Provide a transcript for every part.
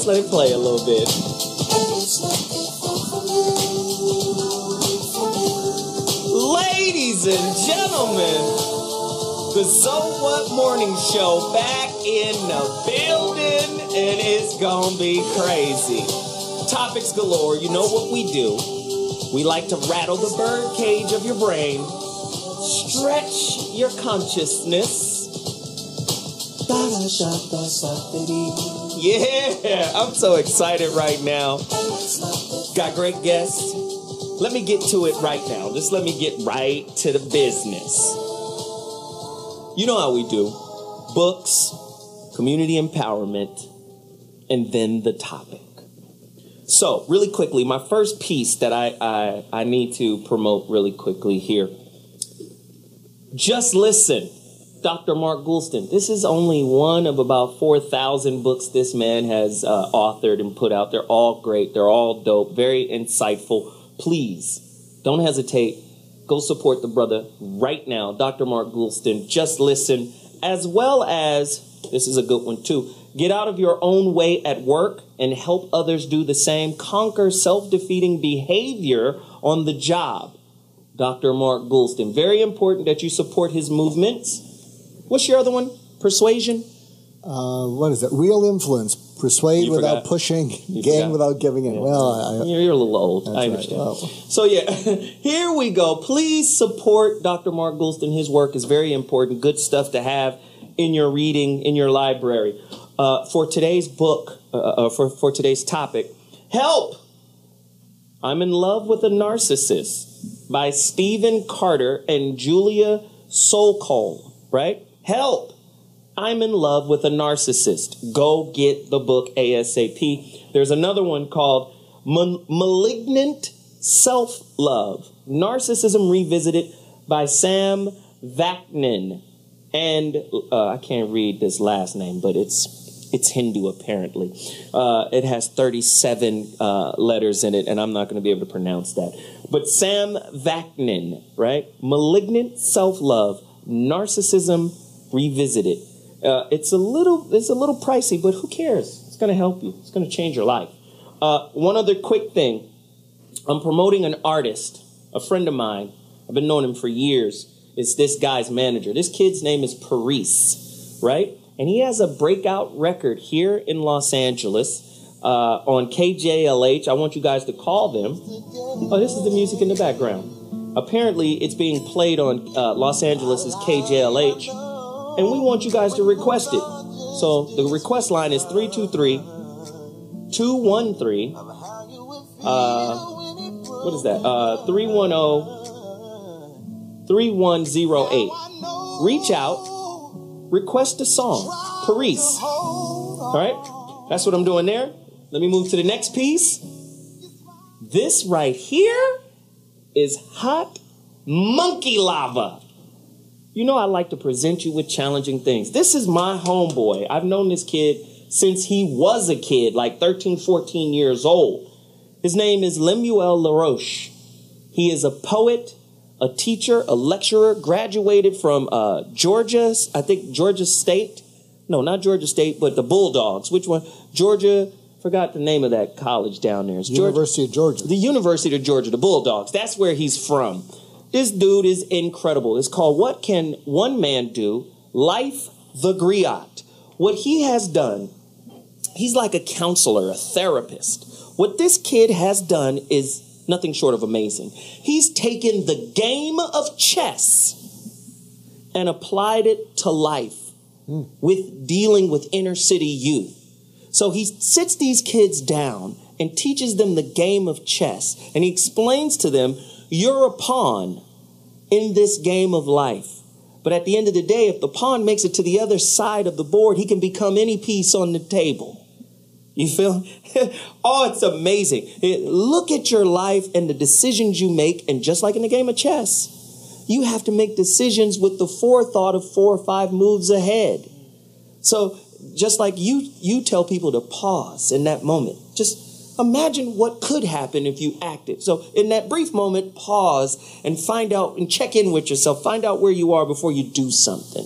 Let's let it play a little bit. Ladies and gentlemen, the So What Morning Show back in the building, and it's gonna be crazy. Topics galore. You know what we do. We like to rattle the bird cage of your brain, stretch your consciousness. Yeah, I'm so excited right now. Got great guests. Let me get to it right now. Just let me get right to the business. You know how we do. Books, community empowerment, and then the topic. So, really quickly, my first piece that I need to promote really quickly here. Just Listen, Dr. Mark Goulston. This is only one of about 4,000 books this man has authored and put out. They're all great. They're all dope. Very insightful. Please, don't hesitate. Go support the brother right now, Dr. Mark Goulston. Just Listen, as well as, this is a good one too, get out of your own way at work and help others do the same. Conquer self-defeating behavior on the job. Dr. Mark Goulston. Very important that you support his movements. What's your other one? Persuasion? What is it? Real Influence. Persuade without pushing, gain without giving in. Well, you're a little old. I understand. Right. Well, so yeah, here we go. Please support Dr. Mark Goulston. His work is very important. Good stuff to have in your reading, in your library. For today's book, for today's topic, Help! I'm in Love with a Narcissist by Stephen Carter and Julia Sokol, right? Help! I'm in Love with a Narcissist. Go get the book ASAP. There's another one called Malignant Self-Love, Narcissism Revisited by Sam Vaknin. And I can't read this last name, but it's Hindu apparently. It has 37 letters in it, and I'm not going to be able to pronounce that. But Sam Vaknin, right? Malignant Self-Love, Narcissism Revisited. It's a little pricey, but who cares? It's going to help you. It's going to change your life. One other quick thing. I'm promoting an artist, a friend of mine. I've been knowing him for years. It's this guy's manager. This kid's name is Paris, right? And he has a breakout record here in Los Angeles on KJLH. I want you guys to call them. Oh, this is the music in the background. Apparently, it's being played on Los Angeles' KJLH. And we want you guys to request it. So the request line is 323-213. What is that? 310-3108. Reach out. Request a song. Paris. All right? That's what I'm doing there. Let me move to the next piece. This right here is Hot Monkey Lava. You know I like to present you with challenging things. This is my homeboy. I've known this kid since he was a kid, like 13, 14 years old. His name is Lemuel LaRoche. He is a poet, a teacher, a lecturer, graduated from Georgia, I think Georgia State. No, not Georgia State, but the Bulldogs. Which one? Georgia, forgot the name of that college down there. It's University of Georgia. The University of Georgia, the Bulldogs. That's where he's from. This dude is incredible. It's called What Can One Man Do? Life the Griot. What he has done, he's like a counselor, a therapist. What this kid has done is nothing short of amazing. He's taken the game of chess and applied it to life with dealing with inner city youth. So he sits these kids down and teaches them the game of chess. And he explains to them, you're a pawn in this game of life. But at the end of the day, if the pawn makes it to the other side of the board, he can become any piece on the table. You feel? Oh, it's amazing. Look at your life and the decisions you make. And just like in the game of chess, you have to make decisions with the forethought of 4 or 5 moves ahead. So just like you tell people to pause in that moment, just imagine what could happen if you acted. So in that brief moment, pause and find out and check in with yourself. Find out where you are before you do something.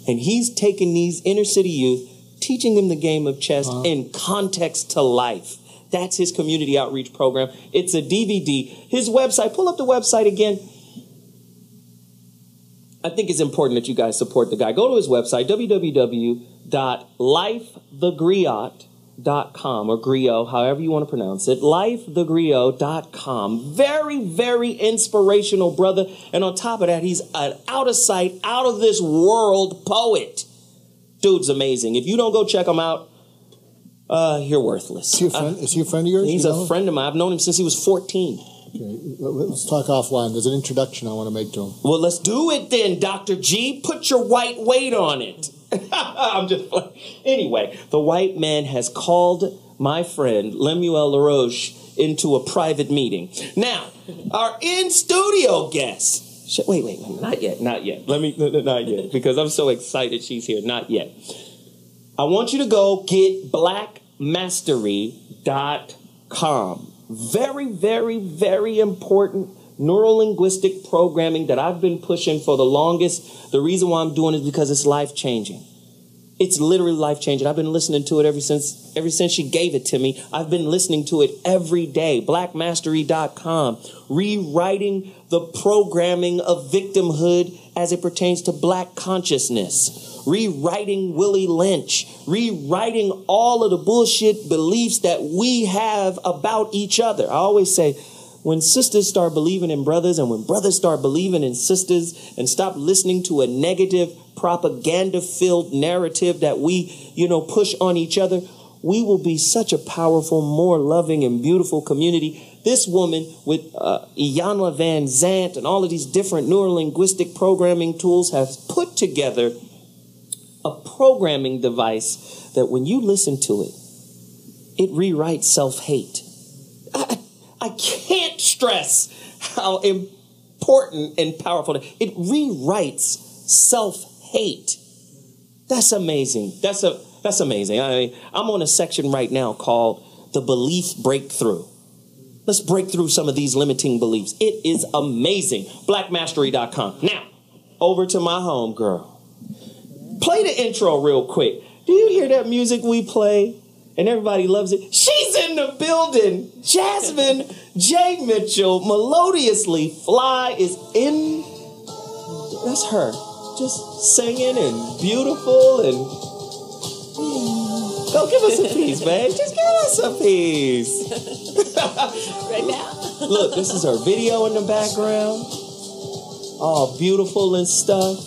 And he's taken these inner city youth, teaching them the game of chess in context to life. That's his community outreach program. It's a DVD. His website, pull up the website again. I think it's important that you guys support the guy. Go to his website, www.lifethegriot.com, or griot, however you want to pronounce it, lifethegriot.com. Very, very inspirational brother. And on top of that, he's an out of sight, out of this world poet. Dude's amazing. If you don't go check him out, you're worthless. Is he a friend of yours? He's a friend of mine. I've known him since he was 14. Okay, let's talk offline. There's an introduction I want to make to him. Well, let's do it then, Dr. G. Put your white weight on it. I'm just playing. Anyway, the white man has called my friend Lemuel LaRoche into a private meeting. Now, our in-studio guest. Wait, not yet. Not yet, because I'm so excited she's here. Not yet. I want you to go get blackmastery.com. Very, very, very important neurolinguistic programming that I've been pushing for the longest. The reason why I'm doing it is because it's life-changing. It's literally life-changing. I've been listening to it ever since she gave it to me. I've been listening to it every day. Blackmastery.com. Rewriting the programming of victimhood as it pertains to black consciousness. Rewriting Willie Lynch, rewriting all of the bullshit beliefs that we have about each other. I always say, when sisters start believing in brothers and when brothers start believing in sisters and stop listening to a negative propaganda-filled narrative that we, push on each other, we will be such a powerful, more loving and beautiful community. This woman with Iyanla Vanzant and all of these different neurolinguistic programming tools has put together a programming device that when you listen to it, it rewrites self-hate. I can't stress how important and powerful it rewrites self-hate. That's amazing. That's amazing. I mean, I'm on a section right now called The Belief Breakthrough. Let's break through some of these limiting beliefs. It is amazing. Blackmastery.com. Now, over to my home girl. Play the intro real quick. Do you hear that music we play? And everybody loves it. She's in the building. Jasmine J. Mitchell, Melodiously Fly, is in. That's her. Just singing and beautiful and. Go give us a piece, babe. Just give us a piece. Right now. Look, this is her video in the background. All beautiful and stuff.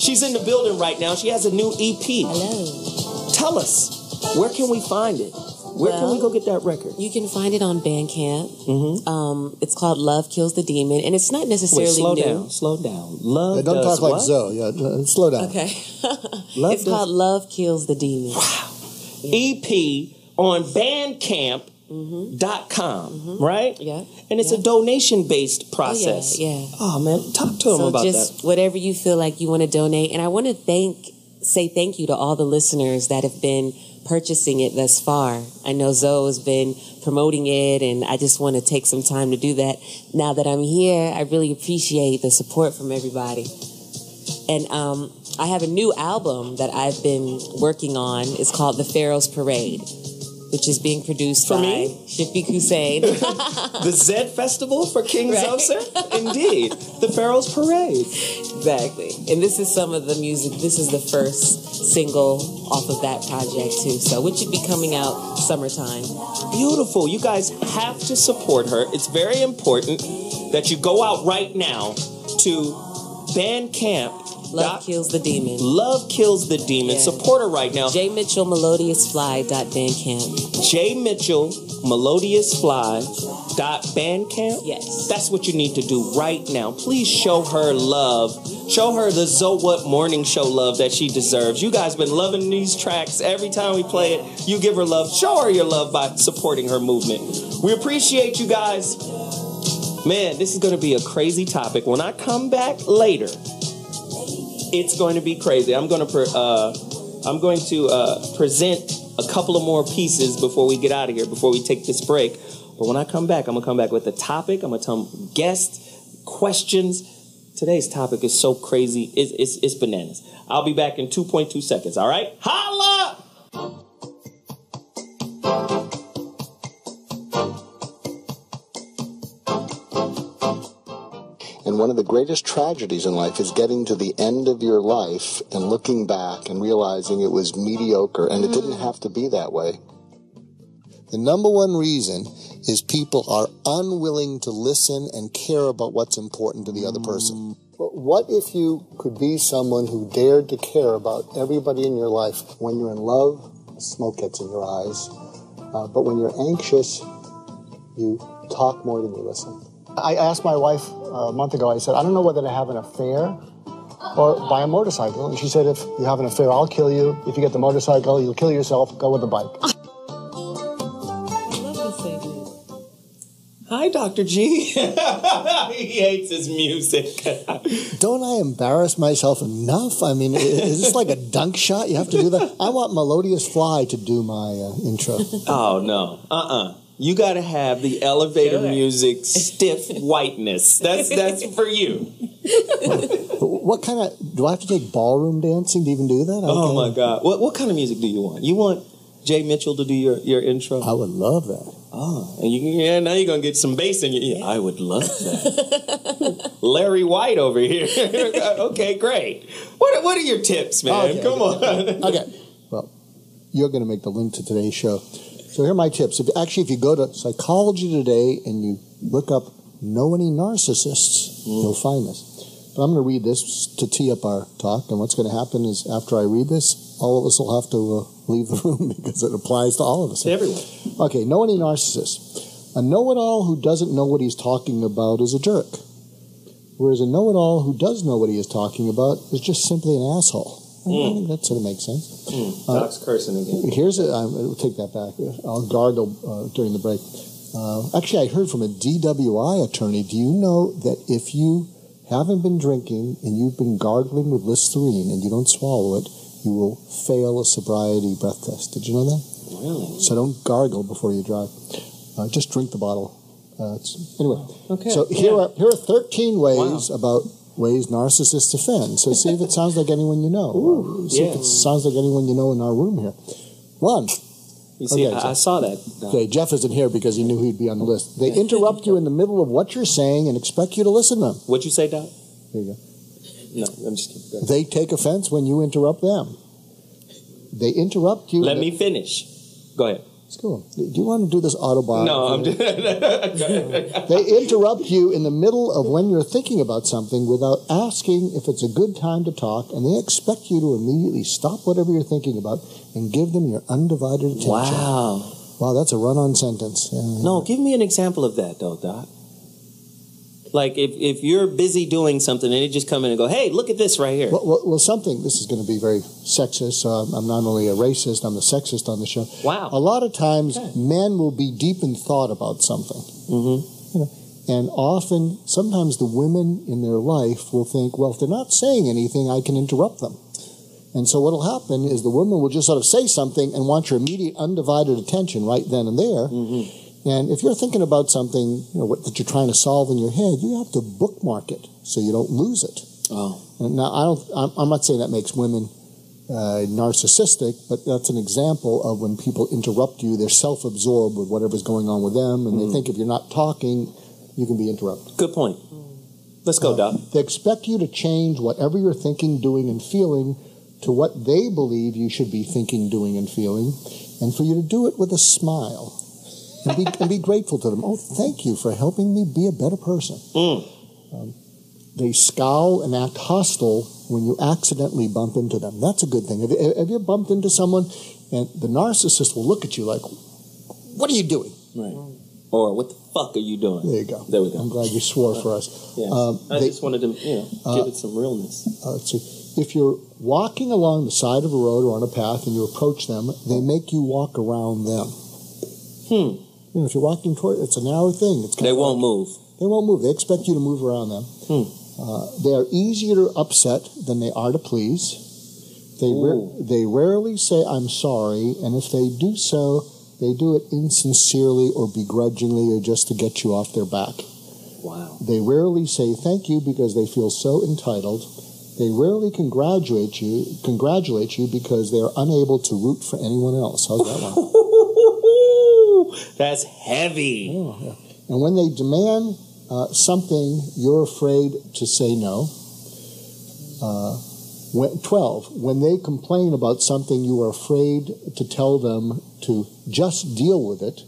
She's in the building right now. She has a new EP. Hello. Tell us, where can we find it? Where can we go get that record? You can find it on Bandcamp. Mm-hmm. It's called Love Kills the Demon, and it's not necessarily new. Slow down. Love don't does talk like what? Zoe. Yeah, slow down. Okay. It's called Love Kills the Demon. Wow. Yeah. EP on Bandcamp. .com, right? Yeah. And it's a donation-based process. Oh, yeah. Oh, man. Talk to him about just that. Whatever you feel like you want to donate. And I want to say thank you to all the listeners that have been purchasing it thus far. I know Zoe has been promoting it, and I just want to take some time to do that. Now that I'm here, I really appreciate the support from everybody. And I have a new album that I've been working on. It's called The Pharaoh's Parade, which is being produced by Shafiq Hussein. The Zed Festival for King Zoser? Indeed. The Pharaoh's Parade. Exactly. And this is some of the music. This is the first single off of that project, too. So, which should be coming out summertime. Beautiful. You guys have to support her. It's very important that you go out right now to Bandcamp. Love Kills the Demon. Love Kills the Demon. Yeah. Support her right now. J. Mitchell Melodiousfly.bandcamp. J. Mitchell Melodiousfly.bandcamp. Yes. That's what you need to do right now. Please show her love. Show her the Zoe What Morning Show love that she deserves. You guys been loving these tracks. Every time we play it, you give her love. Show her your love by supporting her movement. We appreciate you guys. Man, this is going to be a crazy topic. When I come back later, it's going to be crazy. I'm going to present a couple of more pieces before we get out of here, before we take this break. But when I come back, I'm going to come back with a topic. I'm going to tell them guests, questions, Today's topic is so crazy. It's bananas. I'll be back in 2.2 seconds, all right? Holla! And one of the greatest tragedies in life is getting to the end of your life and looking back and realizing it was mediocre, and it didn't have to be that way. The number one reason is people are unwilling to listen and care about what's important to the other person. But what if you could be someone who dared to care about everybody in your life? When you're in love, smoke gets in your eyes. But when you're anxious, you talk more than you listen. I asked my wife a month ago, I said, I don't know whether to have an affair or buy a motorcycle. And she said, if you have an affair, I'll kill you. If you get the motorcycle, you'll kill yourself. Go with the bike. Hi, Dr. G. He hates his music. Don't I embarrass myself enough? I mean, is this like a dunk shot? You have to do that? I want Melodious Fly to do my intro. Oh, no. You got to have the elevator music stiff whiteness. That's for you. What kind of... Do I have to take ballroom dancing to even do that? Oh, my God. What kind of music do you want? You want Jay Mitchell to do your intro? I would love that. Oh, and now you're going to get some bass in your ear. I would love that. Larry White over here. Okay, great. What are your tips, man? Okay, Come on. Okay. Well, you're going to make the link to today's show. So here are my tips. If you go to Psychology Today and you look up Know Any Narcissists, you'll find this. But I'm going to read this to tee up our talk. And what's going to happen is after I read this, all of us will have to leave the room because it applies to all of us. Everyone. Okay, Know Any Narcissists. A know-it-all who doesn't know what he's talking about is a jerk. Whereas a know-it-all who does know what he is talking about is just simply an asshole. I think that sort of makes sense. Doc's cursing again. I'll take that back. I'll gargle during the break. Actually, I heard from a DWI attorney. Do you know that if you haven't been drinking and you've been gargling with Listerine and you don't swallow it, you will fail a sobriety breath test? Did you know that? Really? So don't gargle before you drive. Just drink the bottle. Anyway. Okay. So here are 13 ways about ways narcissists offend. So see if it sounds like anyone you know. See if it sounds like anyone you know in our room here. 1. You see, I saw that. Okay, Jeff isn't here because he knew he'd be on the list. They interrupt you in the middle of what you're saying and expect you to listen to them. What'd you say, Doc? There you go. No, I'm just kidding. They take offense when you interrupt them. They interrupt you. Let me finish. Go ahead. Let's go. Do you want to do this autobiography? No, I'm just... They interrupt you in the middle of when you're thinking about something without asking if it's a good time to talk, and they expect you to immediately stop whatever you're thinking about and give them your undivided attention. Wow, that's a run-on sentence. No, give me an example of that, though, Doc. Like, if you're busy doing something and they just come in and go, hey, look at this right here. Well, this is going to be very sexist, so I'm not only a racist, I'm a sexist on the show. Wow. A lot of times, men will be deep in thought about something. And often, sometimes the women in their life will think, well, if they're not saying anything, I can interrupt them. And so what will happen is the woman will just sort of say something and want your immediate undivided attention right then and there. And if you're thinking about something that you're trying to solve in your head, you have to bookmark it so you don't lose it. Oh. And now, I'm not saying that makes women narcissistic, but that's an example of when people interrupt you, they're self-absorbed with whatever's going on with them, and they think if you're not talking, you can be interrupted. Good point. Let's go, Doc. They expect you to change whatever you're thinking, doing, and feeling to what they believe you should be thinking, doing, and feeling, and for you to do it with a smile. And be grateful to them. Oh, thank you for helping me be a better person. They scowl and act hostile when you accidentally bump into them. That's a good thing. Have you bumped into someone and the narcissist will look at you like, what are you doing? Right. Or what the fuck are you doing? There you go. There we go. I'm glad you swore for us. Yeah. I just wanted to give it some realness. Let's see. If you're walking along the side of a road or on a path and you approach them, they make you walk around them. If you're walking toward it's a narrow thing. They won't move. They won't move. They expect you to move around them. They are easier to upset than they are to please. They rarely say, I'm sorry, and if they do so, they do it insincerely or begrudgingly or just to get you off their back. Wow. They rarely say thank you because they feel so entitled. They rarely congratulate you because they are unable to root for anyone else. How's that one? That's heavy. Oh, yeah. And when they demand something, you're afraid to say no. 12, when they complain about something, you are afraid to tell them to just deal with it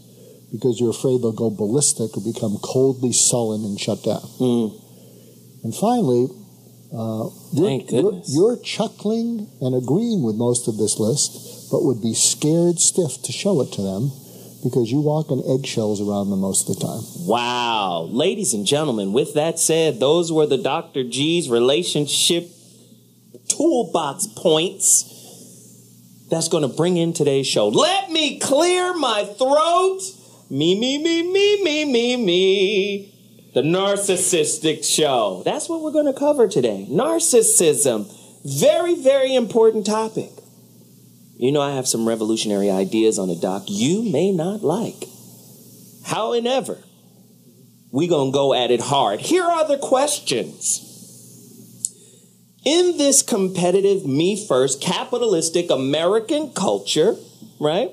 because you're afraid they'll go ballistic or become coldly sullen and shut down. And finally, you're chuckling and agreeing with most of this list, but would be scared stiff to show it to them because you walk on eggshells around them most of the time. Wow. Ladies and gentlemen, with that said, those were the Dr. G's relationship toolbox points that's going to bring in today's show. Let me clear my throat. Me. The narcissistic show. That's what we're going to cover today. Narcissism. Very, very important topic. You know, I have some revolutionary ideas on it, Doc, you may not like. However, we're going to go at it hard. Here are the questions. In this competitive, me-first, capitalistic American culture, right,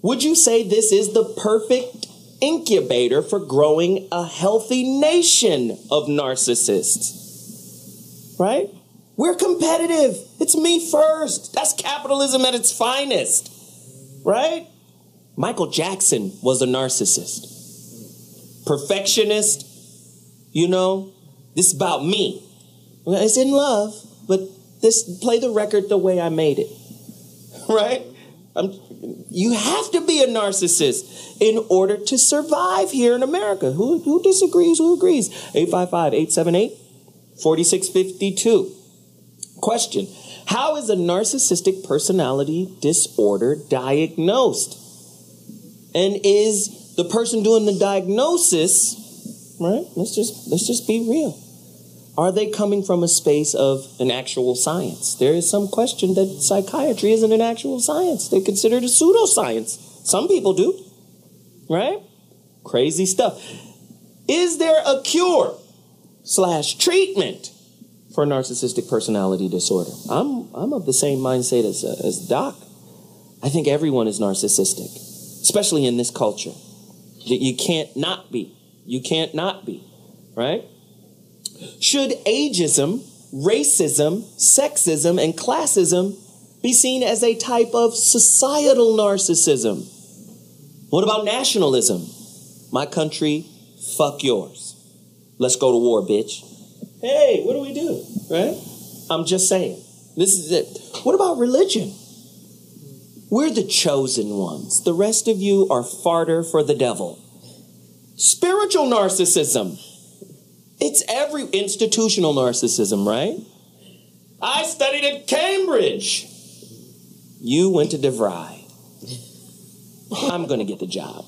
would you say this is the perfect incubator for growing a healthy nation of narcissists? Right? We're competitive. It's me first. That's capitalism at its finest. Right? Michael Jackson was a narcissist. Perfectionist. You know, this is about me. It's in love, but play the record the way I made it. Right? You have to be a narcissist in order to survive here in America. Who disagrees? Who agrees? 855-878-4652. Question. How is a narcissistic personality disorder diagnosed? And is the person doing the diagnosis, right? Let's just be real. Are they coming from a space of an actual science? There is some question that psychiatry isn't an actual science. They consider it a pseudoscience. Some people do, right? Crazy stuff. Is there a cure/treatment for narcissistic personality disorder? I'm of the same mindset as Doc. I think everyone is narcissistic, especially in this culture. You can't not be. You can't not be, right? Should ageism, racism, sexism, and classism be seen as a type of societal narcissism? What about nationalism? My country, fuck yours. Let's go to war, bitch. Hey, what do we do? Right? I'm just saying. This is it. What about religion? We're the chosen ones. The rest of you are farter for the devil. Spiritual narcissism. It's every institutional narcissism, right? I studied at Cambridge. You went to DeVry. I'm going to get the job.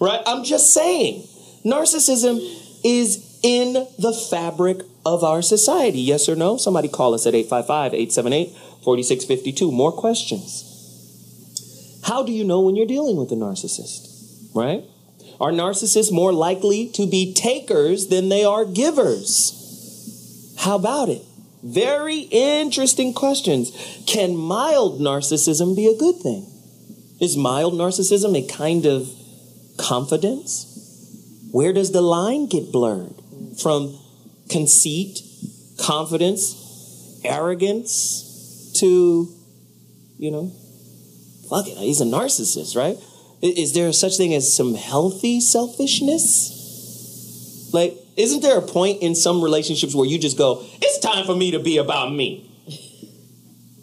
Right? I'm just saying. Narcissism is in the fabric of our society. Yes or no? Somebody call us at 855-878-4652. More questions. How do you know when you're dealing with a narcissist? Right? Are narcissists more likely to be takers than they are givers? How about it? Very interesting questions. Can mild narcissism be a good thing? Is mild narcissism a kind of confidence? Where does the line get blurred? From conceit, confidence, arrogance to, fuck it, he's a narcissist, right? Is there such thing as some healthy selfishness? Like, isn't there a point in some relationships where you just go, it's time for me to be about me?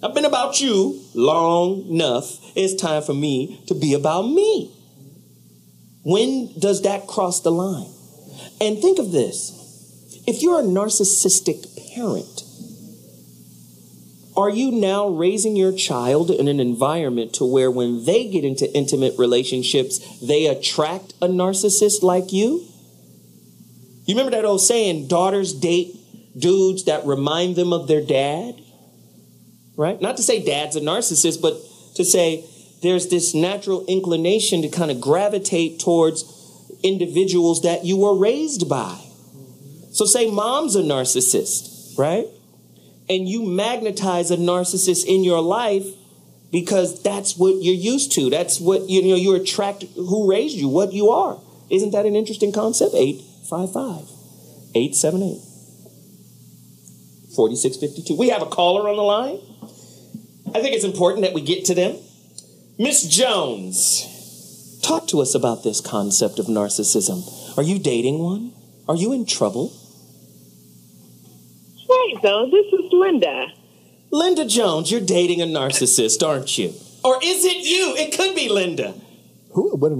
I've been about you long enough. It's time for me to be about me. When does that cross the line? And think of this. If you're a narcissistic parent, are you now raising your child in an environment to where when they get into intimate relationships, they attract a narcissist like you? You remember that old saying, daughters date dudes that remind them of their dad? Right? Not to say dad's a narcissist, but to say there's this natural inclination to kind of gravitate towards individuals that you were raised by. So say mom's a narcissist, right? And you magnetize a narcissist in your life because that's what you're used to. That's what, you attract who raised you, what you are. Isn't that an interesting concept? 855-878-4652. We have a caller on the line. I think it's important that we get to them. Miss Jones, talk to us about this concept of narcissism. Are you dating one? Are you in trouble? Hey, Zoe, this is Linda. Linda Jones, you're dating a narcissist, aren't you? Or is it you? It could be Linda. Would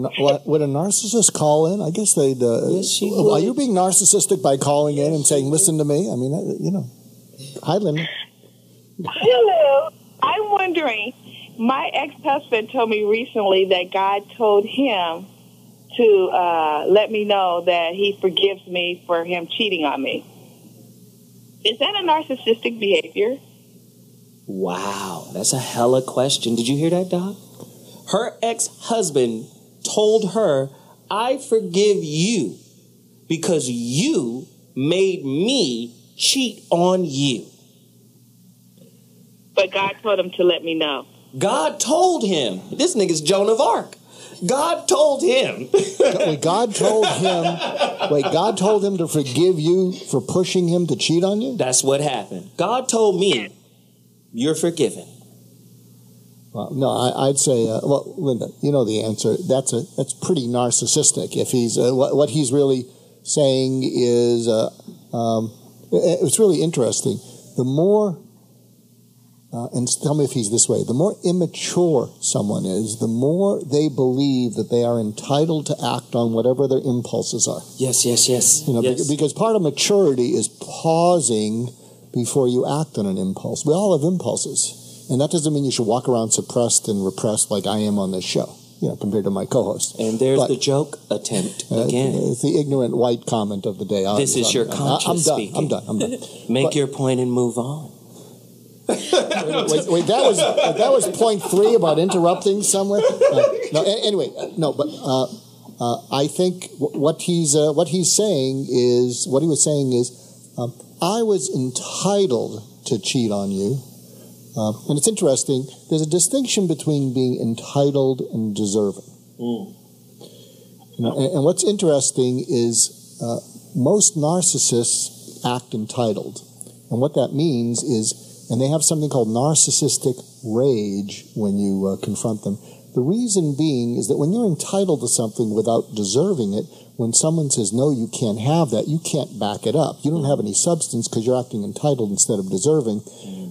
a narcissist call in? I guess they'd... Yes, she would. Are you being narcissistic by calling in and saying, listen to me? I mean, Hi, Linda. Hello. I'm wondering, my ex-husband told me recently that God told him to let me know that he forgives me for him cheating on me. Is that a narcissistic behavior? Wow, that's a hella question. Did you hear that, Doc? Her ex-husband told her, I forgive you because you made me cheat on you. But God told him to let me know. God told him. This nigga's Joan of Arc. God told him. God told him to forgive you for pushing him to cheat on you? That's what happened. God told me, you're forgiven. Well, no, I'd say, Linda, you know the answer. That's pretty narcissistic. If he's what he's really saying is, it's really interesting. The more, and tell me if he's this way, the more immature someone is, the more they believe that they are entitled to act on whatever their impulses are. Yes. Yes. Because part of maturity is pausing before you act on an impulse. We all have impulses. And that doesn't mean you should walk around suppressed and repressed like I am on this show, compared to my co-host. And there's the joke attempt again. It's the ignorant white comment of the day. This is your conscience speaking. I'm done. Make your point and move on. Wait, that was point 3 about interrupting somewhere. I think what he was saying is I was entitled to cheat on you, and it's interesting. There's a distinction between being entitled and deserving. And what's interesting is most narcissists act entitled, and what that means is. And they have something called narcissistic rage when you confront them. The reason being is that when you're entitled to something without deserving it, when someone says, no, you can't have that, you can't back it up. You don't have any substance because you're acting entitled instead of deserving.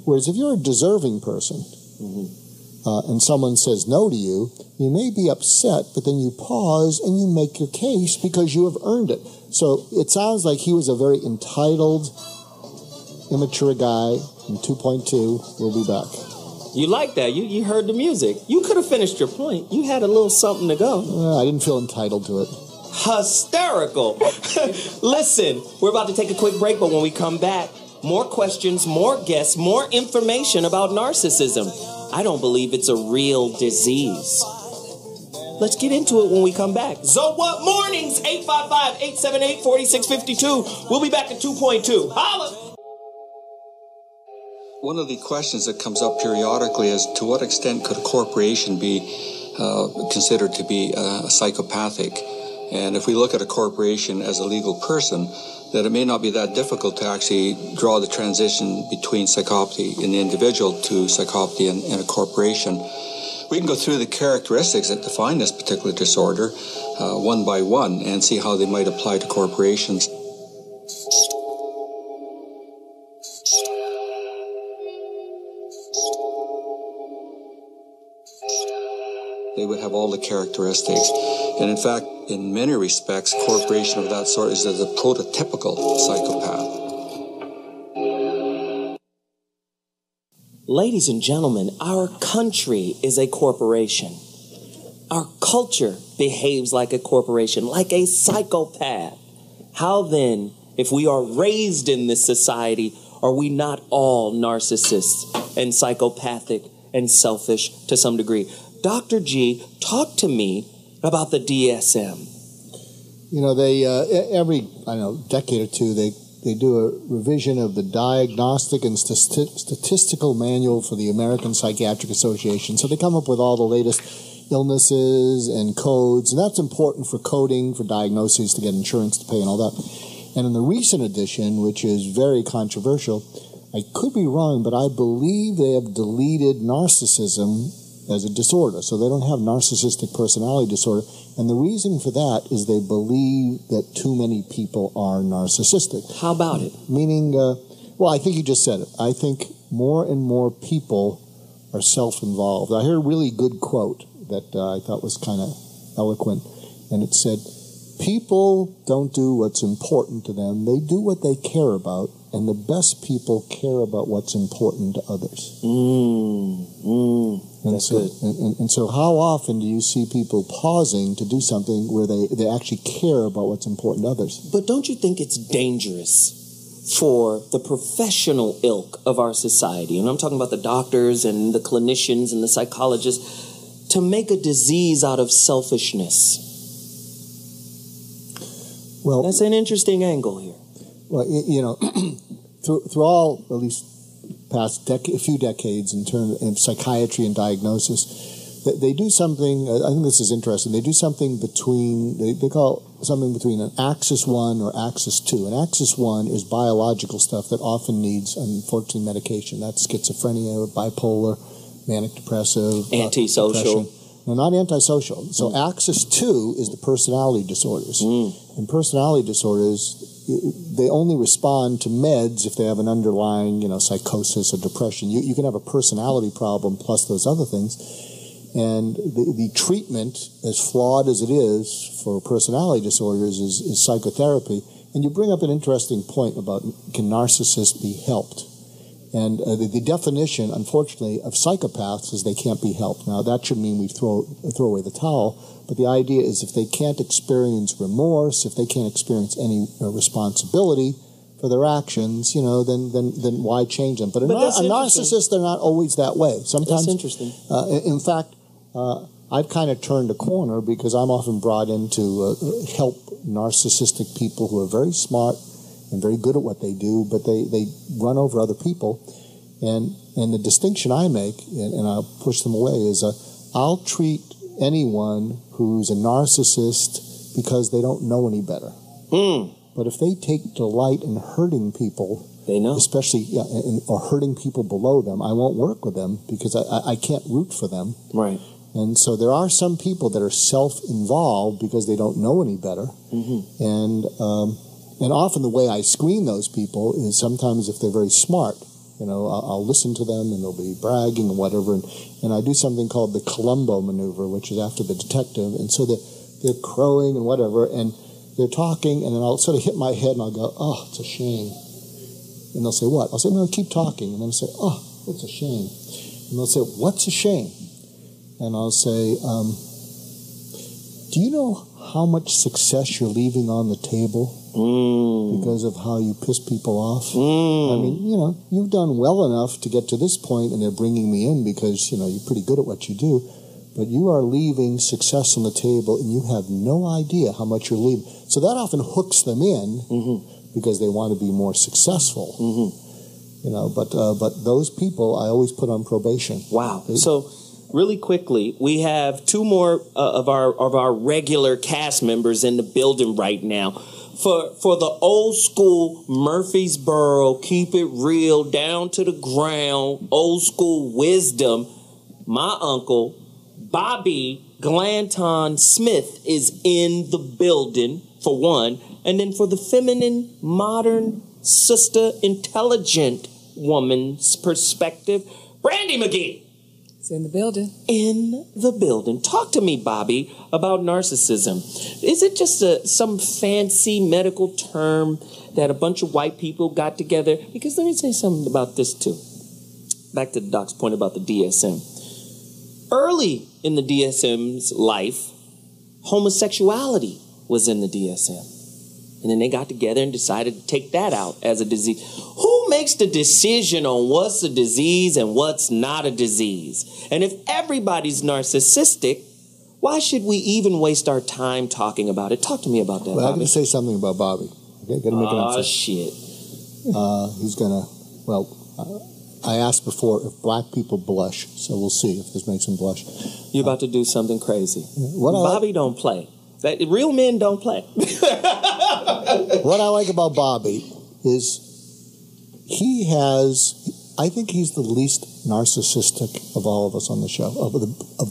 Whereas if you're a deserving person and someone says no to you, you may be upset, but then you pause and you make your case because you have earned it. So it sounds like he was a very entitled, immature guy. In 2.2, we'll be back. You like that? You heard the music. You could have finished your point. You had a little something to go. I didn't feel entitled to it. Hysterical. Listen, we're about to take a quick break, but when we come back, more questions, more guests, more information about narcissism. I don't believe it's a real disease. Let's get into it when we come back. So what mornings? 855-878-4652. We'll be back at 2.2. Holla! One of the questions that comes up periodically is to what extent could a corporation be considered to be psychopathic? And if we look at a corporation as a legal person, that it may not be that difficult to actually draw the transition between psychopathy in the individual to psychopathy in a corporation. We can go through the characteristics that define this particular disorder one by one and see how they might apply to corporations. They would have all the characteristics. And in fact, in many respects, a corporation of that sort is the prototypical psychopath. Ladies and gentlemen, our country is a corporation. Our culture behaves like a corporation, like a psychopath. How then, if we are raised in this society, are we not all narcissists and psychopathic and selfish to some degree? Dr. G, talk to me about the DSM. They every decade or two they do a revision of the Diagnostic and Statistical Manual for the American Psychiatric Association. So they come up with all the latest illnesses and codes, and that's important for coding, for diagnoses, to get insurance to pay and all that. And in the recent edition, which is very controversial, I could be wrong, but I believe they have deleted narcissism as a disorder. So they don't have narcissistic personality disorder. And the reason for that is they believe that too many people are narcissistic. How about it? Meaning, well, I think you just said it. I think more and more people are self-involved. I heard a really good quote that I thought was kind of eloquent. And it said, people don't do what's important to them. They do what they care about. And the best people care about what's important to others. That's good. And so how often do you see people pausing to do something where they actually care about what's important to others? But don't you think it's dangerous for the professional ilk of our society, and I'm talking about the doctors and the clinicians and the psychologists, to make a disease out of selfishness? Well, that's an interesting angle here. Well, you know, through all, at least past a few decades in terms of psychiatry and diagnosis, they do something, I think this is interesting, they do something between, they call it something between an axis 1 or axis 2. An axis 1 is biological stuff that often needs, unfortunately, medication. That's schizophrenia, bipolar, manic depressive, antisocial. Depression. No, not antisocial. So axis 2 is the personality disorders. And personality disorders, they only respond to meds if they have an underlying, psychosis or depression. You can have a personality problem plus those other things. And the treatment, as flawed as it is for personality disorders, is psychotherapy. And you bring up an interesting point about, can narcissists be helped? And the definition, unfortunately, of psychopaths is they can't be helped. Now, that should mean we throw away the towel, but the idea is if they can't experience remorse, if they can't experience any responsibility for their actions, then why change them? But a narcissist, they're not always that way. Sometimes, that's interesting. In fact, I've kind of turned a corner because I'm often brought in to help narcissistic people who are very smart and very good at what they do, but they run over other people. And the distinction I make, and I'll push them away, is I'll treat anyone who's a narcissist because they don't know any better. But if they take delight in hurting people, they know, especially or hurting people below them, I won't work with them because I can't root for them. Right. And so there are some people that are self-involved because they don't know any better. And often the way I screen those people is sometimes if they're very smart, I'll listen to them and they'll be bragging and whatever. And I do something called the Columbo maneuver, which is after the detective. And so they're crowing and whatever, and they're talking, and then I'll sort of hit my head and I'll go, oh, it's a shame. And they'll say, what? I'll say, no, keep talking. And then I'll say, oh, it's a shame. And they'll say, what's a shame? And I'll say, do you know how much success you're leaving on the table because of how you piss people off? I mean, you've done well enough to get to this point, and they're bringing me in because, you're pretty good at what you do, but you are leaving success on the table, and you have no idea how much you're leaving. So that often hooks them in because they want to be more successul. But those people I always put on probation. Wow. So really quickly, we have two more of our regular cast members in the building right now. For the old school Murfreesboro, keep it real, down to the ground, old school wisdom, my uncle, Bobby Glanton Smith, is in the building, for one. And then for the feminine, modern, sister, intelligent woman's perspective, Brandy McGee. It's in the building. In the building. Talk to me, Bobby, about narcissism. Is it just some fancy medical term that a bunch of white people got together? Because let me say something about this, too. Back to Doc's point about the DSM. Early in the DSM's life, homosexuality was in the DSM. And then they got together and decided to take that out as a disease. Who makes the decision on what's a disease and what's not a disease? And if everybody's narcissistic, why should we even waste our time talking about it? Talk to me about that, Well, Bobby. I'm going to say something about Bobby. Okay, got to make an emphasis. Shit. He's going to, I asked before if black people blush, so we'll see if this makes him blush. You're about to do something crazy. Bobby don't play. Real men don't play. What I like about Bobby is I think he's the least narcissistic of all of us on the show, of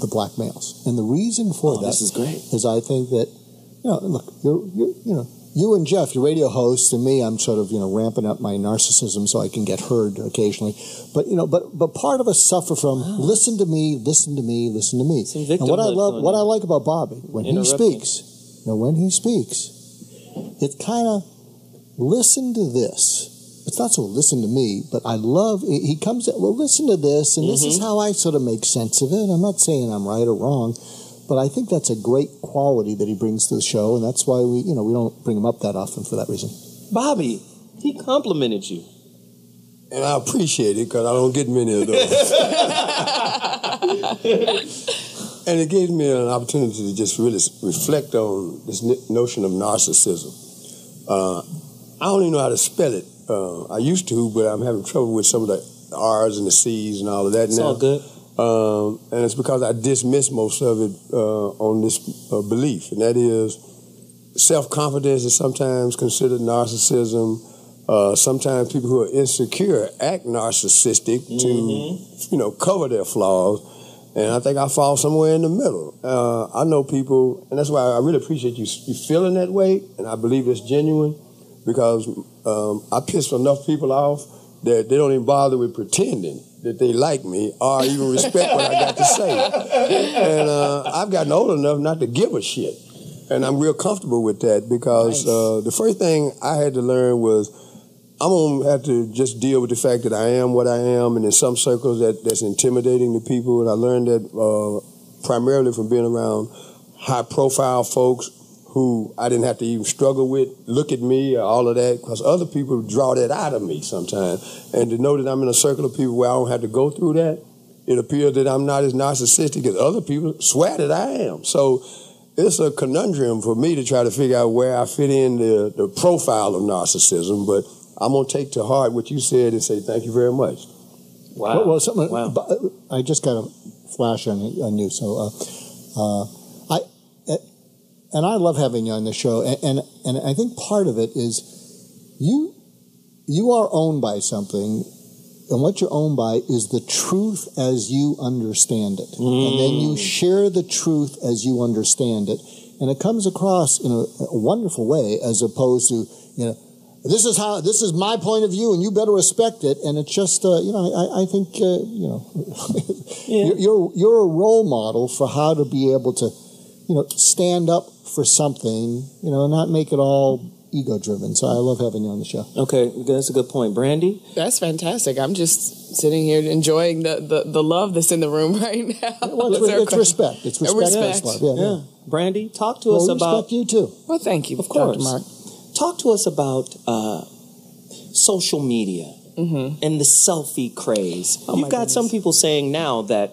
the black males. And the reason for that this is great. is I think that, look, you and Jeff, your radio hosts, and me, I'm sort of, ramping up my narcissism so I can get heard occasionally. But, but part of us suffer from listen to me. And what I like about Bobby, when he speaks, it's kind of listen to this. It's not so listen to me, but I love, he comes in, listen to this, and this is how I sort of make sense of it. I'm not saying I'm right or wrong, but I think that's a great quality that he brings to the show, and that's why we don't bring him up that often for that reason. Bobby, he complimented you. And I appreciate it because I don't get many of those. And it gave me an opportunity to just really reflect on this notion of narcissism. I don't even know how to spell it. I used to, but I'm having trouble with some of the R's and the C's and all of that now. It's all good. And it's because I dismiss most of it on this belief, and that is self-confidence is sometimes considered narcissism. Sometimes people who are insecure act narcissistic to, cover their flaws. And I think I fall somewhere in the middle. I know people, and that's why I really appreciate you feeling that way, and I believe it's genuine, because I piss enough people off that they don't even bother with pretending that they like me or even respect what I got to say. And I've gotten old enough not to give a shit. And I'm real comfortable with that because the first thing I had to learn was I'm going to have to just deal with the fact that I am what I am, and in some circles that's intimidating to people. And I learned that primarily from being around high-profile folks who I didn't have to even struggle with, look at me, or all of that, because other people draw that out of me sometimes. And to know that I'm in a circle of people where I don't have to go through that, it appears that I'm not as narcissistic as other people swear that I am. So it's a conundrum for me to try to figure out where I fit in the profile of narcissism, but I'm going to take to heart what you said and say thank you very much. Wow. Well, I just got a flash on you, so and I love having you on the show, and I think part of it is you are owned by something, and what you're owned by is the truth as you understand it, and then you share the truth as you understand it, and it comes across in a wonderful way, as opposed to this is my point of view, and you better respect it. And it's just I think you're a role model for how to be able to stand up for something, and not make it all ego-driven. So I love having you on the show. Okay, that's a good point. Brandy? That's fantastic. I'm just sitting here enjoying the love that's in the room right now. Well, it's respect. It's respect. Love. Yeah. Brandy, talk to us about... respect you, too. Well, thank you, of course. Dr. Mark. Talk to us about social media and the selfie craze. You've got some people saying now that,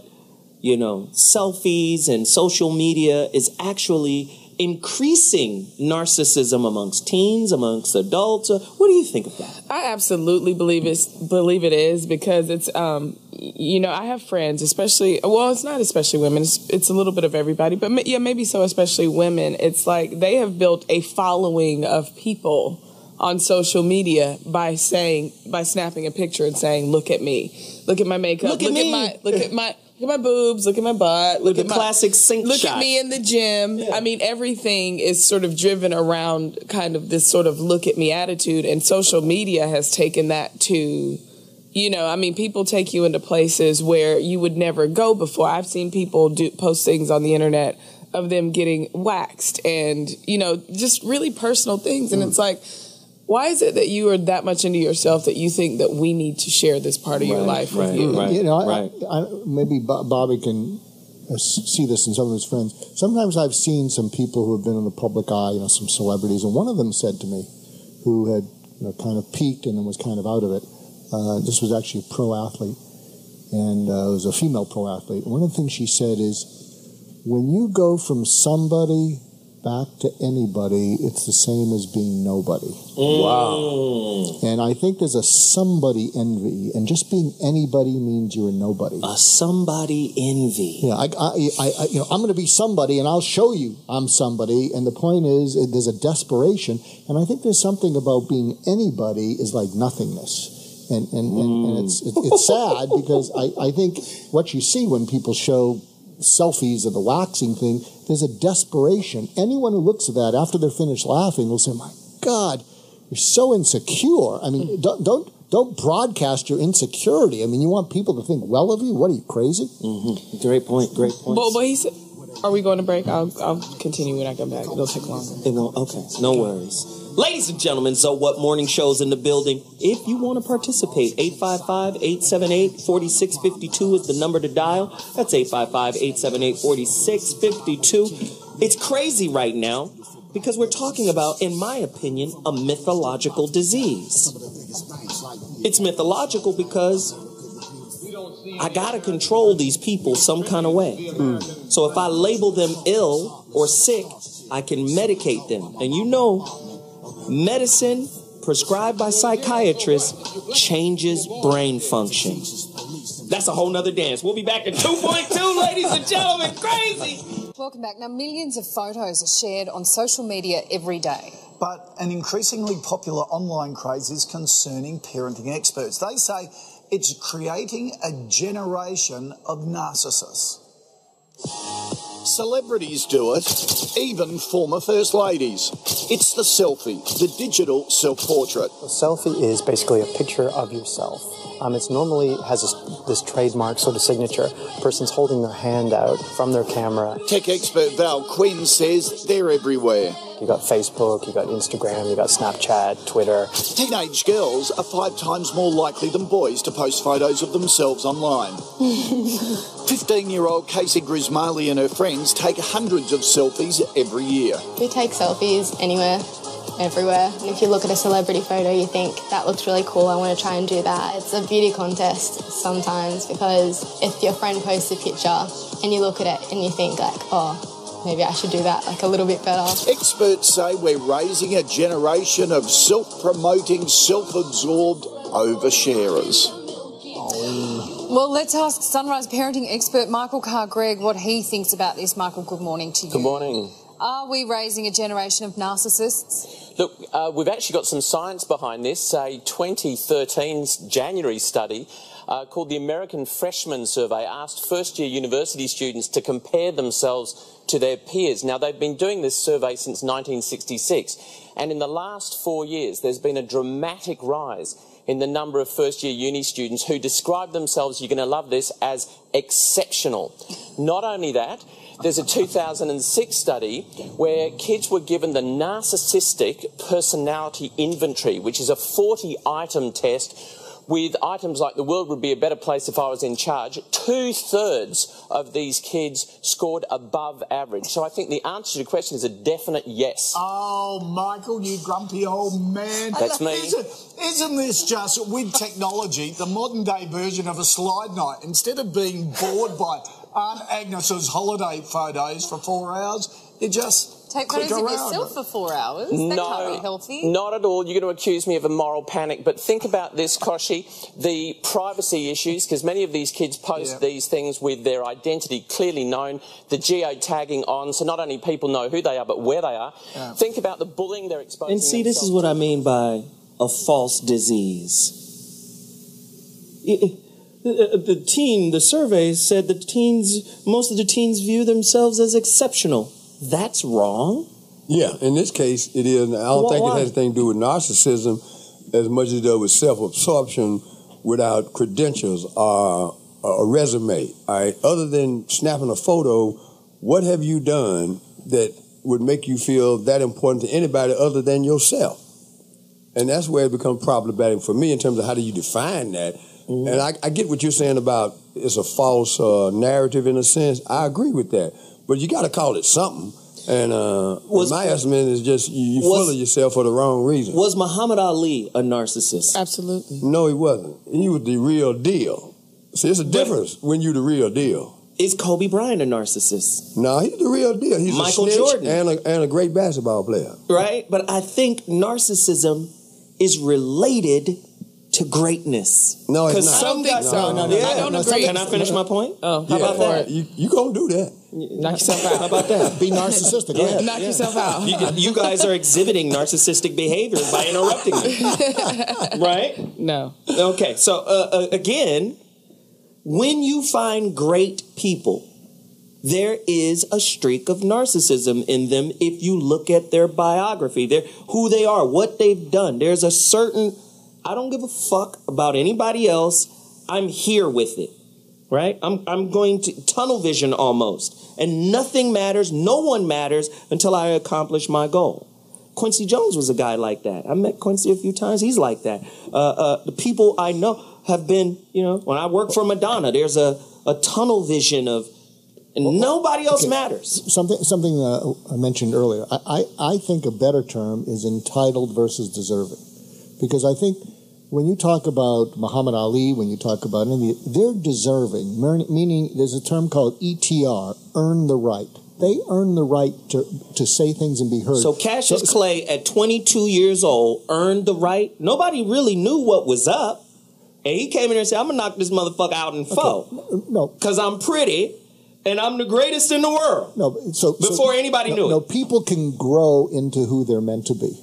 selfies and social media is actually increasing narcissism amongst teens, amongst adults. What do you think of that? I absolutely believe it is, because it's I have friends, especially, it's not especially women, it's a little bit of everybody, but maybe so, especially women. It's like they have built a following of people on social media by snapping a picture and saying, look at me, look at my makeup, look at my boobs, look at my butt, look at my classic sink look shot. at me in the gym. Yeah. I mean, everything is sort of driven around kind of this sort of look at me attitude, and social media has taken that to, people take you into places where you would never go before. I've seen people post things on the internet of them getting waxed and, just really personal things. And it's like, why is it that you are that much into yourself that you think that we need to share this part of your life with you? Maybe Bobby can see this in some of his friends. Sometimes I've seen some people who have been in the public eye, some celebrities, and one of them said to me, who had kind of peaked and then was kind of out of it, this was actually a pro athlete, and it was a female pro athlete. One of the things she said is, when you go from somebody back to anybody, it's the same as being nobody. Wow. And I think there's a somebody envy, and just being anybody means you're a nobody. A somebody envy. Yeah, I'm going to be somebody, and I'll show you I'm somebody. And the point is, there's a desperation, and I think there's something about being anybody is like nothingness. And it's sad because I think what you see when people show selfies of the waxing thing, there's a desperation. Anyone who looks at that after they're finished laughing will say, "My God, you're so insecure." I mean, don't broadcast your insecurity. I mean, you want people to think well of you? What are you, crazy? Mm-hmm. Great point. Great point. But he said, are we going to break? I'll continue when I come back. It'll take longer. It won't. Okay. No worries. Ladies and gentlemen, So What Morning Show's in the building. If you want to participate, 855-878-4652 is the number to dial. That's 855-878-4652. It's crazy right now because we're talking about, in my opinion, a mythological disease. It's mythological because I got to control these people some kind of way. So if I label them ill or sick, I can medicate them. And you know, medicine prescribed by psychiatrists changes brain function. That's a whole nother dance. We'll be back at 2.2, ladies and gentlemen. Crazy. Welcome back. Now, millions of photos are shared on social media every day. But an increasingly popular online craze is concerning parenting experts. They say it's creating a generation of narcissists. Celebrities do it, even former First Ladies. It's the selfie, the digital self-portrait. A selfie is basically a picture of yourself. It normally has this trademark sort of signature. A person's holding their hand out from their camera. Tech expert Val Quinn says they're everywhere. You got Facebook, you got Instagram, you got Snapchat, Twitter. Teenage girls are 5 times more likely than boys to post photos of themselves online. 15-year-old Casey Grismali and her friends take hundreds of selfies every year. We take selfies anywhere, everywhere. And if you look at a celebrity photo, you think, that looks really cool, I want to try and do that. It's a beauty contest sometimes because if your friend posts a picture and you look at it and you think like, oh, maybe I should do that like a little bit better. Experts say we're raising a generation of self-promoting, self-absorbed oversharers. Well, let's ask Sunrise parenting expert Michael Carr-Gregg what he thinks about this. Michael, good morning to you. Good morning. Are we raising a generation of narcissists? Look, we've actually got some science behind this. A 2013 January study called the American Freshman Survey asked first-year university students to compare themselves to their peers. Now, they've been doing this survey since 1966, and in the last 4 years, there's been a dramatic rise in the number of first-year uni students who describe themselves, you're going to love this, as exceptional. Not only that, there's a 2006 study where kids were given the Narcissistic Personality Inventory, which is a 40-item test with items like the world would be a better place if I was in charge. 2/3 of these kids scored above average. So I think the answer to your question is a definite yes. Oh, Michael, you grumpy old man. That's me. Isn't this just, with technology, the modern-day version of a slide night? Instead of being bored by Aunt Agnes's holiday photos for 4 hours, you just take photos of yourself for 4 hours. That can't be healthy. Not at all. You're going to accuse me of a moral panic. But think about this, Koshi, the privacy issues, because many of these kids post these things with their identity clearly known, the geotagging on, so not only people know who they are, but where they are. Yeah. Think about the bullying they're exposing. And see, this is what I mean by a false disease. The survey said that most of the teens view themselves as exceptional. That's wrong. Yeah, in this case, it is. I don't think it has anything to do with narcissism as much as it does with self-absorption without credentials or a resume. All right? Other than snapping a photo, what have you done that would make you feel that important to anybody other than yourself? And that's where it becomes problematic for me in terms of how do you define that. Mm-hmm. And I get what you're saying about it's a false narrative in a sense. I agree with that. But you got to call it something. And my estimate is just you full of yourself for the wrong reason. Was Muhammad Ali a narcissist? Absolutely. No, he wasn't. He was the real deal. See, it's a difference when you're the real deal. Is Kobe Bryant a narcissist? No, he's the real deal. He's Michael a snitch Jordan. and a great basketball player. Right? But I think narcissism is related to greatness. No, it's not. I don't think so. No. I don't agree. Can I finish my point? Oh, how about that? You gonna do that. Knock yourself out. How about that? Be narcissistic. Go ahead. Knock yourself out. You guys are exhibiting narcissistic behavior by interrupting me. Right? No. Okay, so again, when you find great people, there is a streak of narcissism in them if you look at their biography, who they are, what they've done. There's a certain, I don't give a fuck about anybody else. I'm here with it, right? I'm going to tunnel vision almost. And nothing matters, no one matters until I accomplish my goal. Quincy Jones was a guy like that. I met Quincy a few times. He's like that. The people I know have been, when I work for Madonna, there's a tunnel vision of, and nobody else matters. Something I mentioned earlier. I think a better term is entitled versus deserving. Because I think when you talk about Muhammad Ali, when you talk about any, they're deserving, meaning there's a term called ETR, earn the right. They earn the right to say things and be heard. So Cassius Clay at 22 years old earned the right. Nobody really knew what was up. And he came in there and said, I'm going to knock this motherfucker out in foe. No. Because I'm pretty and I'm the greatest in the world. No, before anybody knew it. No, people can grow into who they're meant to be.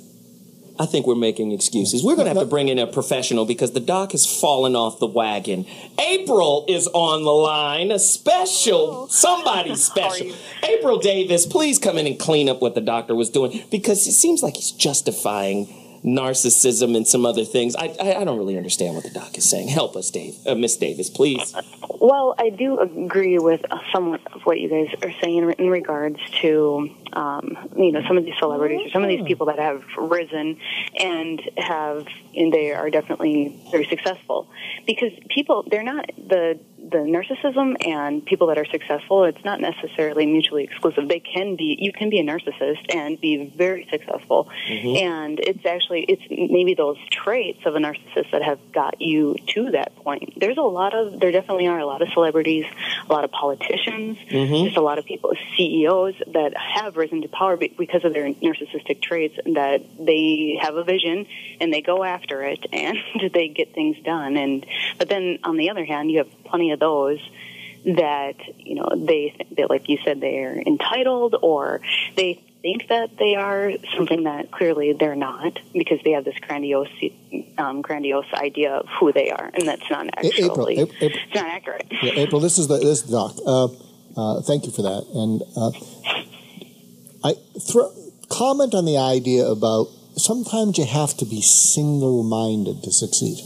I think we're making excuses. We're going to have to bring in a professional because the doc has fallen off the wagon. April is on the line, somebody special. April Davis, please come in and clean up what the doctor was doing because it seems like he's justifying narcissism and some other things. I don't really understand what the doc is saying. Help us, Miss Davis, please. Well, I do agree with somewhat of what you guys are saying in regards to, some of these celebrities or some of these people that have risen and they are definitely very successful. Because people, they're not the narcissism and people that are successful, it's not necessarily mutually exclusive. You can be a narcissist and be very successful. Mm-hmm. And it's maybe those traits of a narcissist that have got you to that point. There definitely are a lot of celebrities, a lot of politicians, just a lot of people, CEOs that have risen to power because of their narcissistic traits, and that they have a vision and they go after it and they get things done. But then on the other hand, you have plenty of those that, they like you said, they're entitled, or they think that they are something that clearly they're not, because they have this grandiose idea of who they are, and that's not actually it's not accurate. Yeah, April, this is Doc. Thank you for that, and comment on the idea about sometimes you have to be single-minded to succeed.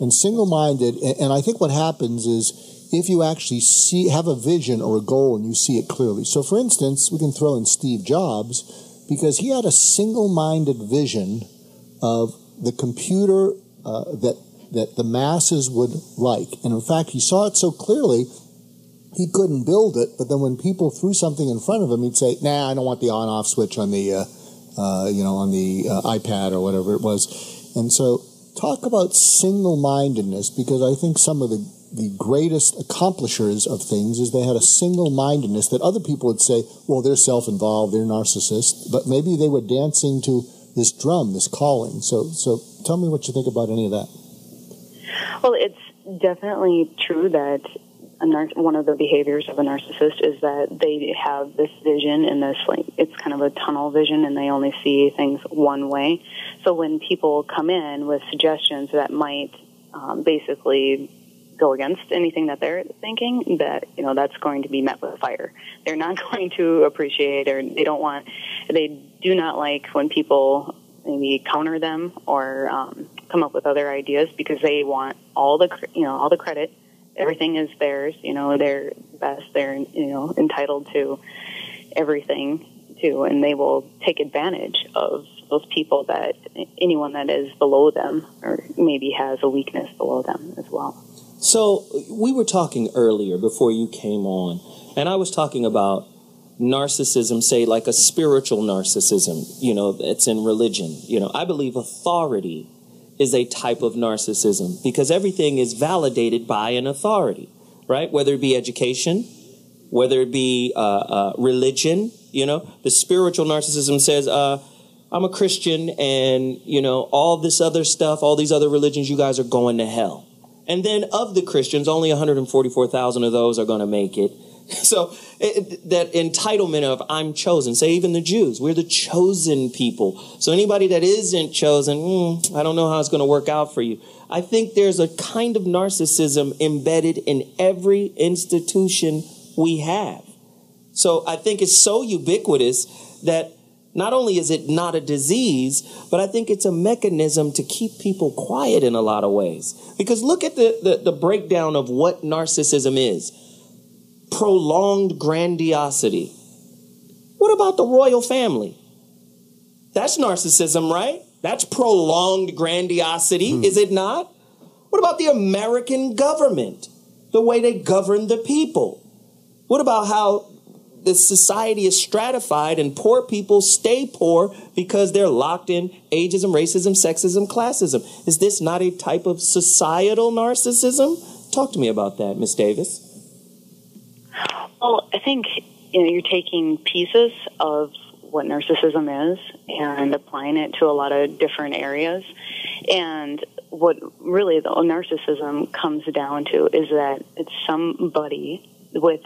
And single-minded, and I think what happens is if you actually have a vision or a goal and you see it clearly. So, for instance, we can throw in Steve Jobs, because he had a single-minded vision of the computer that the masses would like. And in fact, he saw it so clearly, he couldn't build it, but then when people threw something in front of him, he'd say, nah, I don't want the on-off switch on the iPad or whatever it was. And so talk about single-mindedness, because I think some of the greatest accomplishers of things is they had a single-mindedness that other people would say, well, they're self-involved, they're narcissists, but maybe they were dancing to this drum, this calling. So tell me what you think about any of that. Well, it's definitely true that one of the behaviors of a narcissist is that they have this vision and it's kind of a tunnel vision, and they only see things one way. So when people come in with suggestions that might basically go against anything that they're thinking, that's going to be met with fire. They're not going to appreciate, or they do not like when people maybe counter them or come up with other ideas, because they want all the credit. Everything is theirs, they're best, they're, entitled to everything too, and they will take advantage of those people, that anyone that is below them or maybe has a weakness below them as well. So we were talking earlier before you came on, and I was talking about narcissism, say like a spiritual narcissism, it's in religion. I believe authority is a type of narcissism, because everything is validated by an authority. right? Whether it be education, whether it be religion, you know, the spiritual narcissism says, I'm a Christian and, you know, all this other stuff, all these other religions, you guys are going to hell. And then of the Christians, only 144,000 of those are going to make it. So that entitlement of I'm chosen, say even the Jews, we're the chosen people. So anybody that isn't chosen, I don't know how it's going to work out for you. I think there's a kind of narcissism embedded in every institution we have. So I think it's so ubiquitous that not only is it not a disease, but I think it's a mechanism to keep people quiet in a lot of ways. Because look at the breakdown of what narcissism is. Prolonged grandiosity. What about the royal family? That's narcissism, right? That's prolonged grandiosity, is it not? What about the American government? The way they govern the people? What about how the society is stratified and poor people stay poor because they're locked in ageism, racism, sexism, classism? Is this not a type of societal narcissism? Talk to me about that, Ms. Davis. Well, I think you're taking pieces of what narcissism is and applying it to a lot of different areas. And what really the narcissism comes down to is that it's somebody with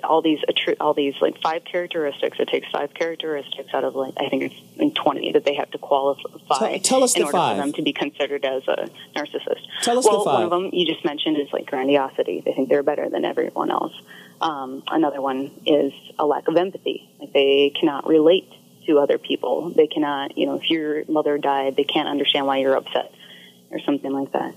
all these like 5 characteristics. It takes 5 characteristics out of like I think it's 20 that they have to qualify tell us in the order 5. for them to be considered as a narcissist. Tell us well, the 5. one of them you just mentioned is like grandiosity. They think they're better than everyone else. Another one is a lack of empathy. Like they cannot relate to other people. They cannot, if your mother died, they can't understand why you're upset or something like that.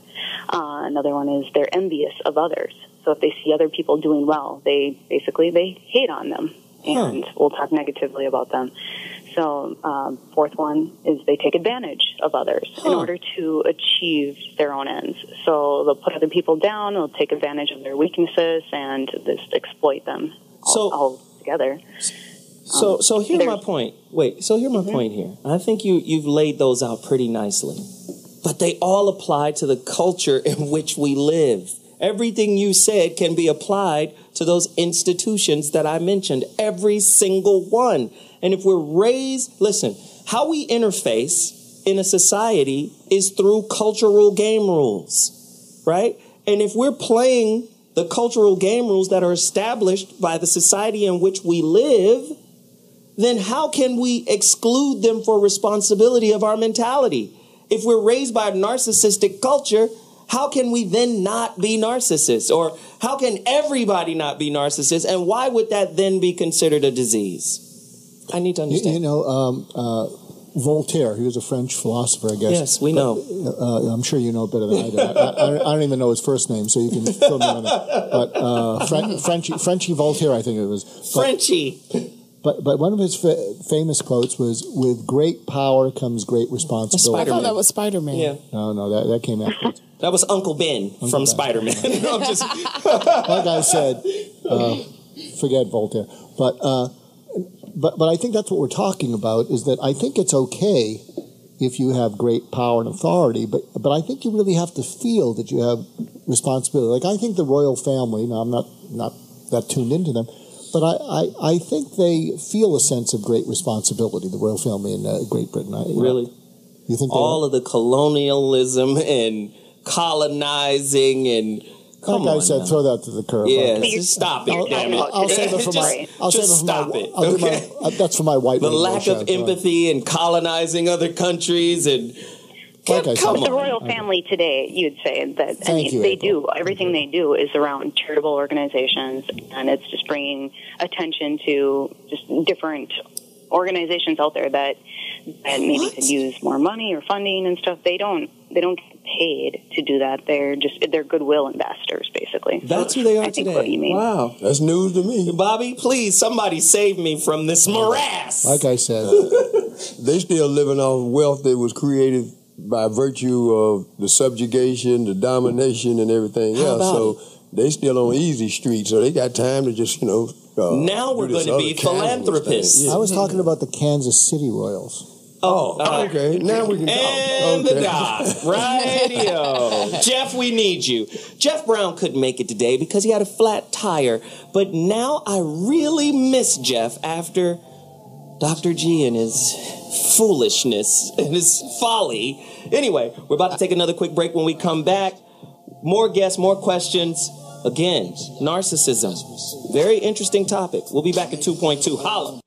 Another one is they're envious of others. So if they see other people doing well, they hate on them and will talk negatively about them. So fourth one is they take advantage of others in order to achieve their own ends. So they'll put other people down, they'll take advantage of their weaknesses and just exploit them all together. So here's my point. Here's my point here. I think you've laid those out pretty nicely. But they all apply to the culture in which we live. Everything you said can be applied to those institutions that I mentioned. Every single one. And if we're raised, listen, how we interface in a society is through cultural game rules, right? And if we're playing the cultural game rules that are established by the society in which we live, then how can we exclude them for responsibility of our mentality? If we're raised by a narcissistic culture, how can we then not be narcissists? Or how can everybody not be narcissists? And why would that then be considered a disease? I need to understand. Voltaire, he was a French philosopher, I guess. Yes, we know. I'm sure you know better than I do. I don't even know his first name, so you can fill me on that. But Frenchie Voltaire, I think it was. Frenchie. But one of his famous quotes was, "With great power comes great responsibility." I thought that was Spider-Man. Yeah. No, that came afterwards. That was Uncle Ben from Spider-Man. No, I'm just... Like I said, forget Voltaire. But I think that's what we're talking about, is that I think it's okay if you have great power and authority, but I think you really have to feel that you have responsibility. Like I think the royal family, now I'm not that tuned into them, but I think they feel a sense of great responsibility, the royal family in Great Britain. Really? You think all of the colonialism and colonizing and... Come like on I said, now. throw that to the curb. Yeah, just stop it, damn it. I'll save it for my... Stop it. That's for my white... The lack of empathy and colonizing other countries and... Like the royal family today, you'd say that they do everything they do is around charitable organizations, and it's just bringing attention to just different organizations out there that maybe could use more money or funding and stuff. They don't get paid to do that. They're goodwill ambassadors, basically. That's who they are I think today. What you mean. Wow, that's news to me. Bobby, please, somebody save me from this morass. Like I said, they still living off wealth that was created by virtue of the subjugation, the domination, and everything else. So they still on easy street, so they got time to just, now we're going to be philanthropists. I was talking about the Kansas City Royals. Okay. Now we can talk. And the dot. Radio. Jeff, we need you. Jeff Brown couldn't make it today because he had a flat tire. But now I really miss Jeff after Dr. G and his foolishness and his folly. Anyway, we're about to take another quick break. When we come back, more guests, more questions. Again, narcissism. Very interesting topic. We'll be back at 2.2. Holla.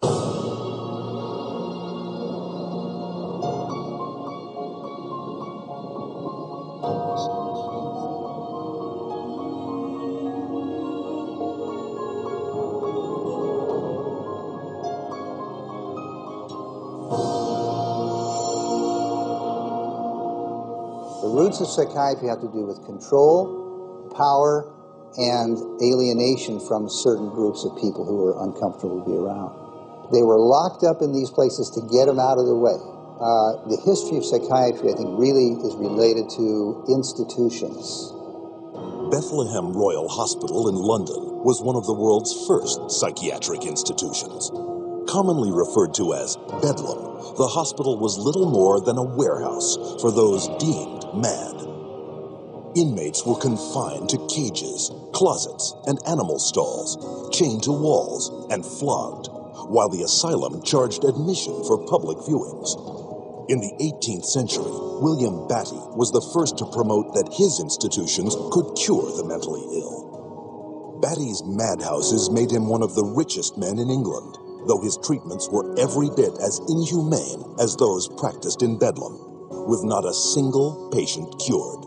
The roots of psychiatry have to do with control, power, and alienation from certain groups of people who are uncomfortable to be around. They were locked up in these places to get them out of the way. The history of psychiatry, I think, really is related to institutions. Bethlehem Royal Hospital in London was one of the world's first psychiatric institutions. Commonly referred to as Bedlam, the hospital was little more than a warehouse for those deemed mad. Inmates were confined to cages, closets, and animal stalls, chained to walls, and flogged, while the asylum charged admission for public viewings. In the 18th century, William Batty was the first to promote that his institutions could cure the mentally ill. Batty's madhouses made him one of the richest men in England, though his treatments were every bit as inhumane as those practiced in Bedlam, with not a single patient cured.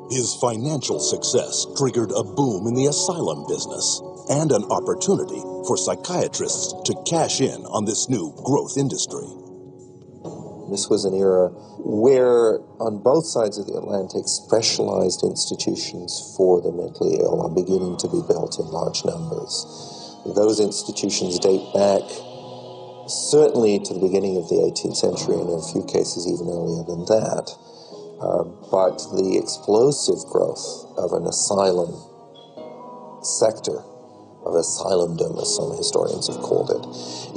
His financial success triggered a boom in the asylum business and an opportunity for psychiatrists to cash in on this new growth industry. This was an era where, on both sides of the Atlantic, specialized institutions for the mentally ill are beginning to be built in large numbers. Those institutions date back certainly to the beginning of the 18th century, and in a few cases even earlier than that. But the explosive growth of an asylum sector, of asylumdom, as some historians have called it,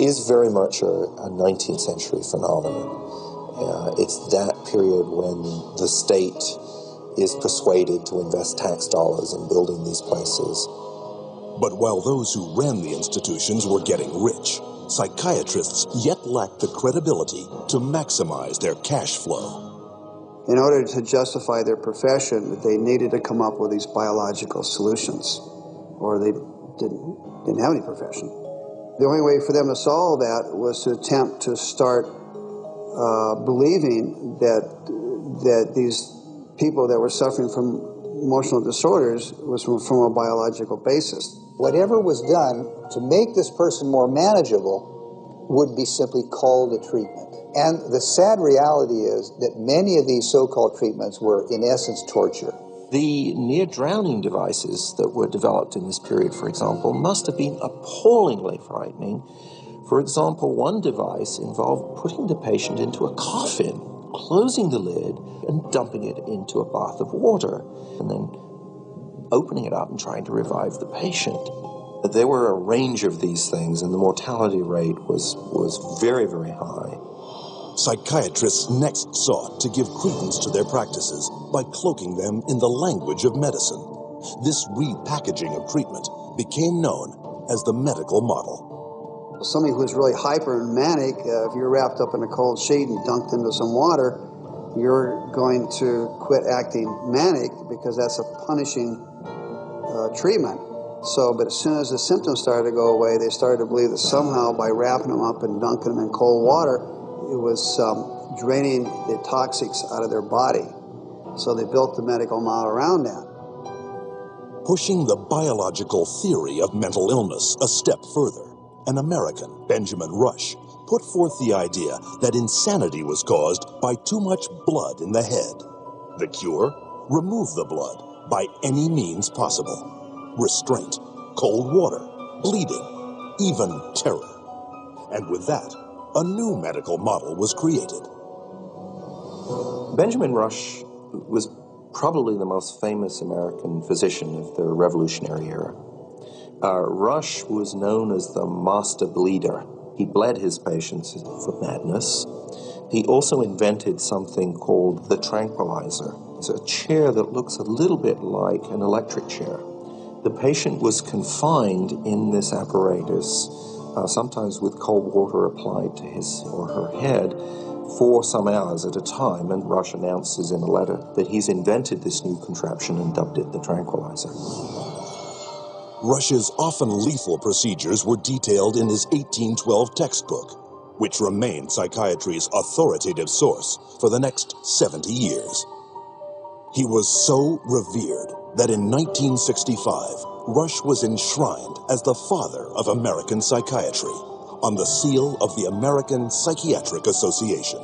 is very much a 19th century phenomenon. It's that period when the state is persuaded to invest tax dollars in building these places. But while those who ran the institutions were getting rich, psychiatrists yet lacked the credibility to maximize their cash flow. In order to justify their profession, they needed to come up with these biological solutions, or they didn't have any profession. The only way for them to solve that was to attempt to start believing that these people that were suffering from emotional disorders was from a biological basis. Whatever was done to make this person more manageable would be simply called a treatment. And the sad reality is that many of these so-called treatments were, in essence, torture. The near-drowning devices that were developed in this period, for example, must have been appallingly frightening. For example, one device involved putting the patient into a coffin, closing the lid, and dumping it into a bath of water, and then opening it up and trying to revive the patient. There were a range of these things, and the mortality rate was very, very high. Psychiatrists next sought to give credence to their practices by cloaking them in the language of medicine. This repackaging of treatment became known as the medical model. Somebody who's really hyper and manic, if you're wrapped up in a cold sheet and dunked into some water, you're going to quit acting manic because that's a punishing treatment. But as soon as the symptoms started to go away, they started to believe that somehow by wrapping them up and dunking them in cold water, it was draining the toxics out of their body. So they built the medical model around that. Pushing the biological theory of mental illness a step further, an American, Benjamin Rush, put forth the idea that insanity was caused by too much blood in the head. The cure? Remove the blood by any means possible. Restraint, cold water, bleeding, even terror. And with that, a new medical model was created. Benjamin Rush was probably the most famous American physician of the Revolutionary era. Rush was known as the master bleeder. He bled his patients for madness, He also invented something called the tranquilizer. It's a chair that looks a little bit like an electric chair. The patient was confined in this apparatus, sometimes with cold water applied to his or her head, for some hours at a time, and Rush announces in a letter that he's invented this new contraption and dubbed it the tranquilizer. Rush's often lethal procedures were detailed in his 1812 textbook, which remained psychiatry's authoritative source for the next 70 years. He was so revered that in 1965, Rush was enshrined as the father of American psychiatry on the seal of the American Psychiatric Association.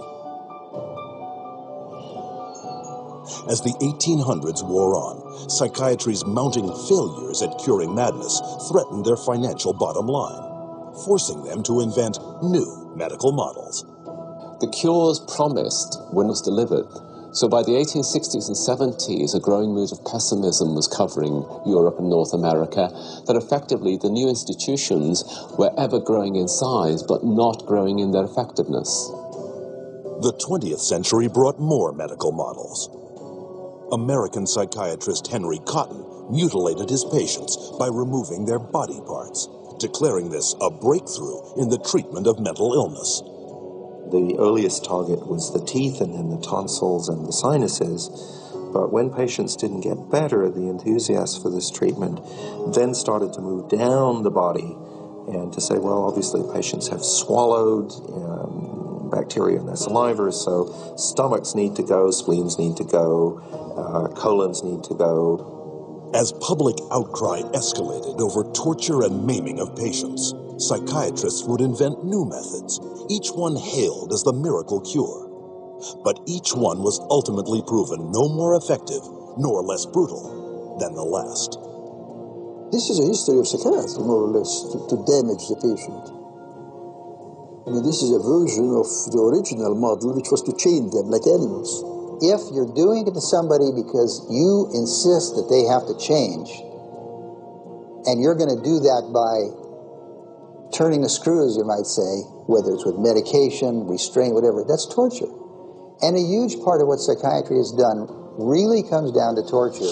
As the 1800s wore on, psychiatry's mounting failures at curing madness threatened their financial bottom line, forcing them to invent new medical models. The cures promised were not delivered. So by the 1860s and 70s, a growing mood of pessimism was covering Europe and North America, that effectively the new institutions were ever growing in size, but not growing in their effectiveness. The 20th century brought more medical models. American psychiatrist Henry Cotton mutilated his patients by removing their body parts, declaring this a breakthrough in the treatment of mental illness. The earliest target was the teeth and then the tonsils and the sinuses. But when patients didn't get better, the enthusiasts for this treatment then started to move down the body and to say, well, obviously patients have swallowed bacteria in their saliva, so stomachs need to go, spleens need to go, colons need to go. As public outcry escalated over torture and maiming of patients, psychiatrists would invent new methods, each one hailed as the miracle cure. But each one was ultimately proven no more effective nor less brutal than the last. This is a history of psychiatry, more or less, to damage the patient. I mean, this is a version of the original model, which was to chain them like animals. If you're doing it to somebody because you insist that they have to change, and you're going to do that by turning the screws, you might say, whether it's with medication, restraint, whatever, that's torture. And a huge part of what psychiatry has done really comes down to torture.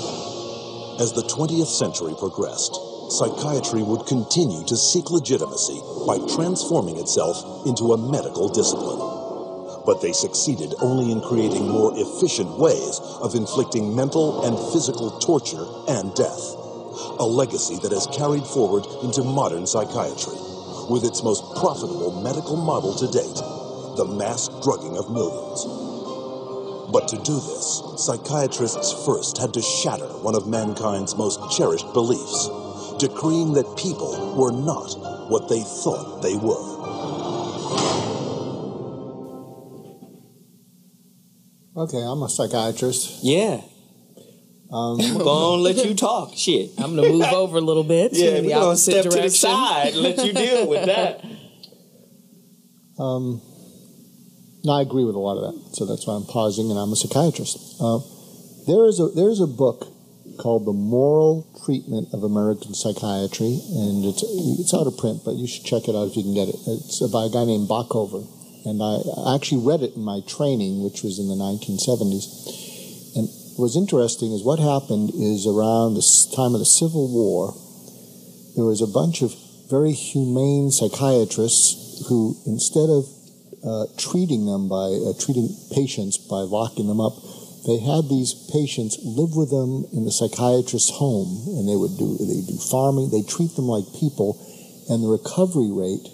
As the 20th century progressed, psychiatry would continue to seek legitimacy by transforming itself into a medical discipline. But they succeeded only in creating more efficient ways of inflicting mental and physical torture and death, a legacy that has carried forward into modern psychiatry, with its most profitable medical model to date, the mass drugging of millions. But to do this, psychiatrists first had to shatter one of mankind's most cherished beliefs, decreeing that people were not what they thought they were. Okay, I'm a psychiatrist. Yeah. I'm going to let you talk. Shit. I'm going to move over a little bit yeah, to the we're gonna opposite step direction. to the side and let you deal with that. No, I agree with a lot of that, so that's why I'm pausing, and I'm a psychiatrist. There is a book called The Moral Treatment of American Psychiatry, and it's out of print, but you should check it out if you can get it. It's by a guy named Bockover, and I actually read it in my training, which was in the 1970s. And what's interesting is what happened is around the time of the Civil War, there was a bunch of very humane psychiatrists who, instead of treating patients by locking them up, they had these patients live with them in the psychiatrist's home, and they do farming. They treat them like people, and the recovery rate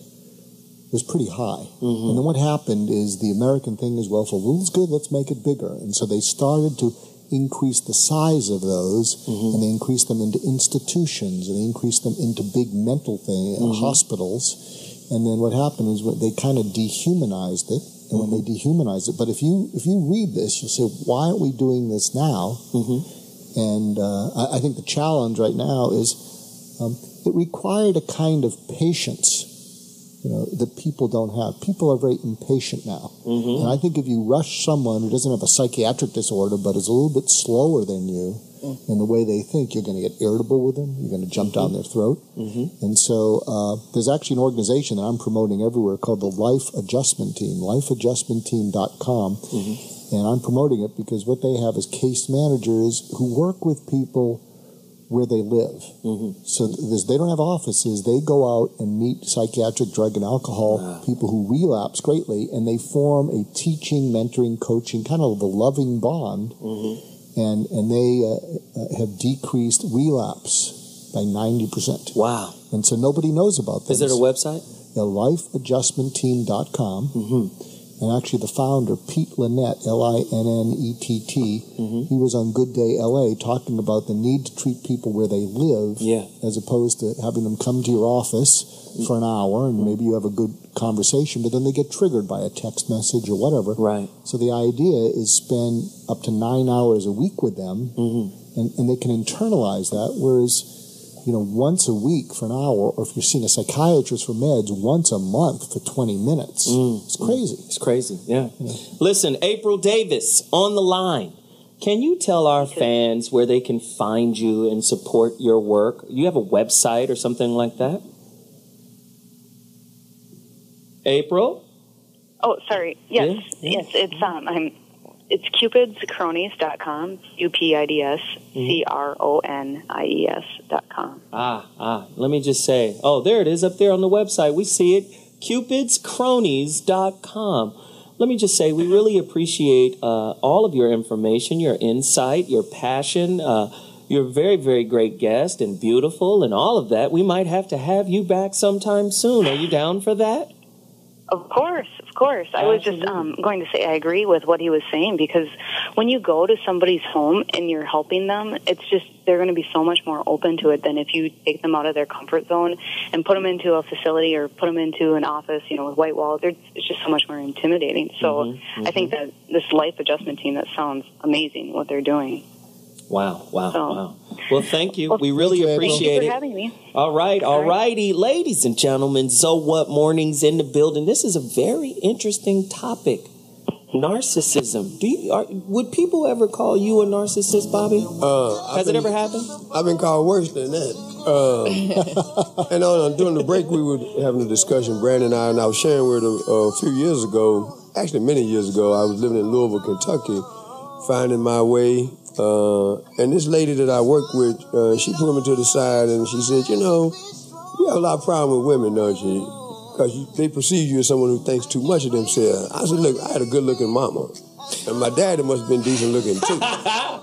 was pretty high. Mm-hmm. And then what happened is the American thing is, well, if a rule's good, let's make it bigger. And so they started to increase the size of those, mm-hmm. and they increased them into institutions, and they increased them into big mental hospitals. And then what happened is they kind of dehumanized it. And when they dehumanized it, but if you read this, you'll say, why aren't we doing this now? Mm-hmm. And I think the challenge right now is it required a kind of patience, that people don't have. People are very impatient now. Mm-hmm. And I think if you rush someone who doesn't have a psychiatric disorder but is a little bit slower than you, and the way they think, you're going to get irritable with them. You're going to jump down their throat. And so there's actually an organization that I'm promoting everywhere called the Life Adjustment Team, lifeadjustmentteam.com. And I'm promoting it because what they have is case managers who work with people where they live. So they don't have offices. They go out and meet psychiatric, drug, and alcohol people who relapse greatly, and they form a teaching, mentoring, coaching, kind of a loving bond. And they have decreased relapse by 90%. Wow. And so nobody knows about this. Is there a website? lifeadjustmentteam.com. And actually the founder, Pete Lynette, Linnett, he was on Good Day LA talking about the need to treat people where they live as opposed to having them come to your office for an hour and maybe you have a good conversation, but then they get triggered by a text message or whatever. Right. So the idea is spend up to 9 hours a week with them and they can internalize that, whereas once a week for an hour, or if you're seeing a psychiatrist for meds, once a month for 20 minutes. It's crazy. It's crazy, yeah. Listen, April Davis on the line. Can you tell our fans where they can find you and support your work? You have a website or something like that? April? Oh, sorry. Yes, yes. It's cupidscronies.com, UPIDSCRONIES.com. Let me just say, there it is up there on the website. We see it, cupidscronies.com. Let me just say, we really appreciate all of your information, your insight, your passion. You're a very, very great guest and beautiful and all of that. We might have to have you back sometime soon. Are you down for that? Of course. I was just going to say I agree with what he was saying, because when you go to somebody's home and you're helping them, it's just they're going to be so much more open to it than if you take them out of their comfort zone and put them into a facility or put them into an office, with white walls. It's just so much more intimidating. So I think that this Life Adjustment Team, that sounds amazing what they're doing. Wow. Well, thank you. We really appreciate it. Thank you for having me. All righty. Ladies and gentlemen, So What Mornings in the building. This is a very interesting topic. Narcissism. Would people ever call you a narcissist, Bobby? Has it ever happened? I've been called worse than that. And during the break, we were having a discussion, Brandon and I was sharing with a few years ago, actually many years ago, I was living in Louisville, Kentucky, finding my way. And this lady that I work with, she pulled me to the side and she said, you have a lot of problem with women, don't you? Because they perceive you as someone who thinks too much of themselves. I said, look, I had a good-looking mama. And my daddy must have been decent-looking, too.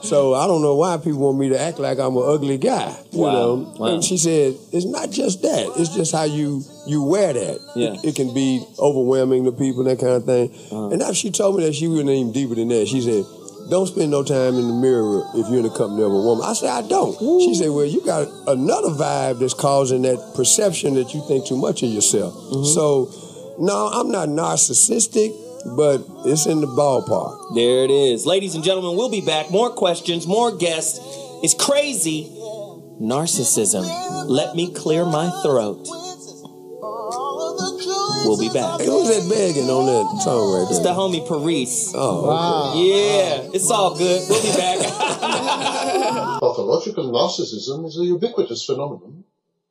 So I don't know why people want me to act like I'm an ugly guy, you know. Wow. And she said, it's not just that. It's just how you wear that. Yeah. It can be overwhelming to people, that kind of thing. And now she told me that she went even deeper than that. She said, don't spend no time in the mirror if you're in the company of a woman. I said, I don't. She said, well, you got another vibe that's causing that perception that you think too much of yourself. So, no, I'm not narcissistic, but it's in the ballpark. There it is. Ladies and gentlemen, we'll be back. More questions, more guests. It's crazy. Narcissism. Let me clear my throat. We'll be back. Hey, who's that begging on that song right there? It's the homie Paris. Oh, wow. Yeah, it's all good. We'll be back. Pathological narcissism is a ubiquitous phenomenon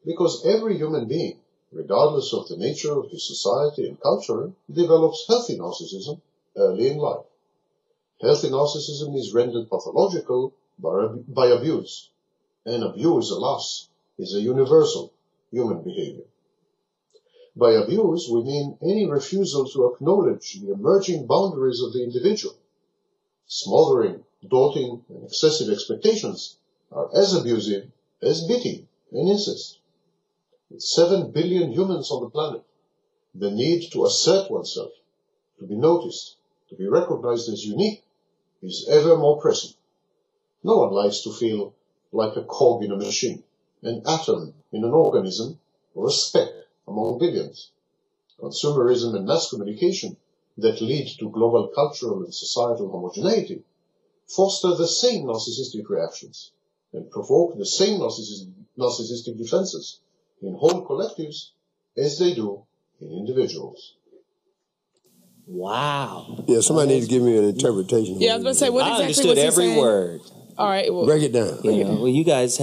because every human being, regardless of the nature of his society and culture, develops healthy narcissism early in life. Healthy narcissism is rendered pathological by abuse, and abuse, alas, is a universal human behavior. By abuse, we mean any refusal to acknowledge the emerging boundaries of the individual. Smothering, doting, and excessive expectations are as abusive as beating and incest. With 7 billion humans on the planet, the need to assert oneself, to be noticed, to be recognized as unique, is ever more pressing. No one likes to feel like a cog in a machine, an atom in an organism, or a speck among billions. Consumerism and mass communication that lead to global cultural and societal homogeneity foster the same narcissistic reactions and provoke the same narcissistic defenses in whole collectives as they do in individuals. Wow. Yeah, somebody needs to give me an interpretation. Yeah, I was going to say, what exactly I understood was he every saying? word. All right. Well, break it down. Well, you guys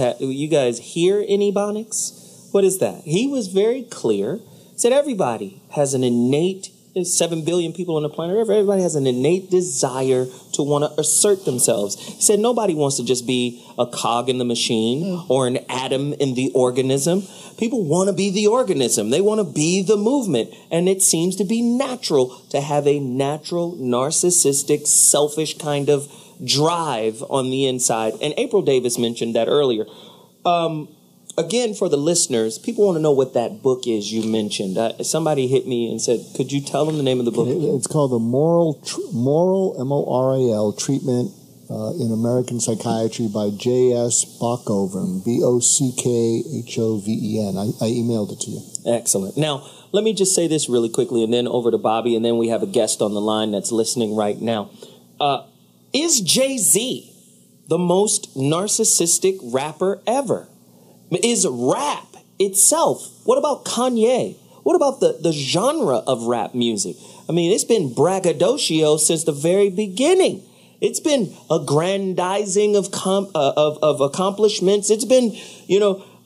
hear any Ebonics? What is that? He was very clear. Said everybody has an innate. There's 7 billion people on the planet. Everybody has an innate desire to want to assert themselves. He said nobody wants to just be a cog in the machine or an atom in the organism. People want to be the organism. They want to be the movement. And it seems to be natural to have a natural, narcissistic, selfish kind of drive on the inside. And April Davis mentioned that earlier. Again, for the listeners, people want to know what that book is you mentioned. Somebody hit me and said, could you tell them the name of the book? It's called The Moral, M-O-R-A-L, Treatment in American Psychiatry by J.S. Bockoven, B-O-C-K-H-O-V-E-N. I emailed it to you. Excellent. Now, let me just say this really quickly, and then over to Bobby, and then we have a guest on the line that's listening right now. Is Jay-Z the most narcissistic rapper ever? Is rap itself? What about Kanye? What about the genre of rap music? I mean, it's been braggadocio since the very beginning. It's been aggrandizing of accomplishments. It's been,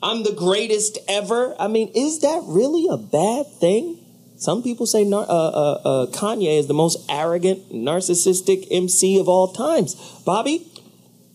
I'm the greatest ever. I mean, is that really a bad thing? Some people say Kanye is the most arrogant, narcissistic MC of all times. Bobby?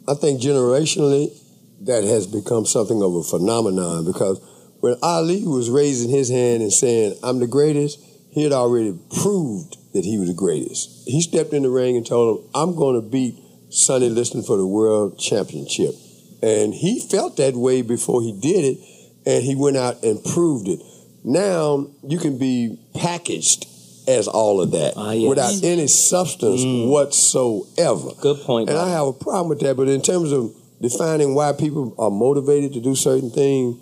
I think generationally, that has become something of a phenomenon, because when Ali was raising his hand and saying, I'm the greatest, he had already proved that he was the greatest. He stepped in the ring and told him, I'm going to beat Sonny Liston for the world championship. And he felt that way before he did it, and he went out and proved it. Now, you can be packaged as all of that without any substance whatsoever. Good point. And I have a problem with that, but in terms of defining why people are motivated to do certain things,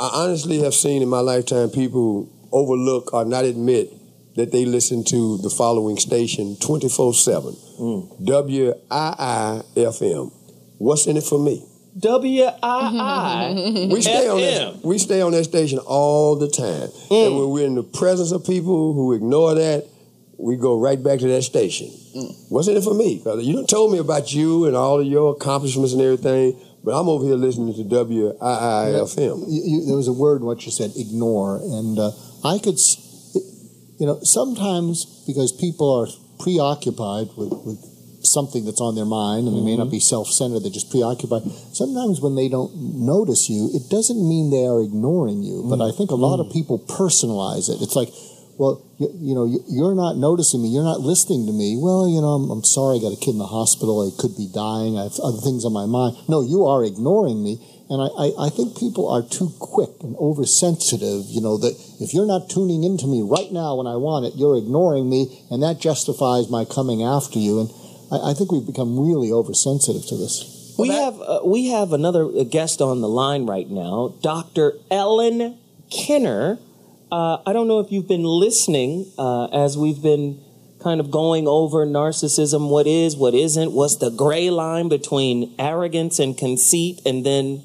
I honestly have seen in my lifetime people overlook or not admit that they listen to the following station 24/7. WII-FM. What's in it for me? WII-FM. We stay on that station all the time. And when we're in the presence of people who ignore that, we go right back to that station. What's in it for me? Because you done told me about you and all of your accomplishments and everything, but I'm over here listening to WII-FM. There was a word in what you said, ignore. And I could, sometimes because people are preoccupied with something that's on their mind, and they may not be self-centered, they're just preoccupied. Sometimes when they don't notice you, it doesn't mean they are ignoring you. But I think a lot of people personalize it. It's like, well, you're not noticing me. You're not listening to me. Well, I'm sorry. I got a kid in the hospital. I could be dying. I have other things on my mind. No, you are ignoring me. And I think people are too quick and oversensitive, that if you're not tuning into me right now when I want it, you're ignoring me, and that justifies my coming after you. And I think we've become really oversensitive to this. We have another guest on the line right now, Dr. Ellen Kenner. I don't know if you've been listening as we've been kind of going over narcissism, what is, what isn't, what's the gray line between arrogance and conceit, and then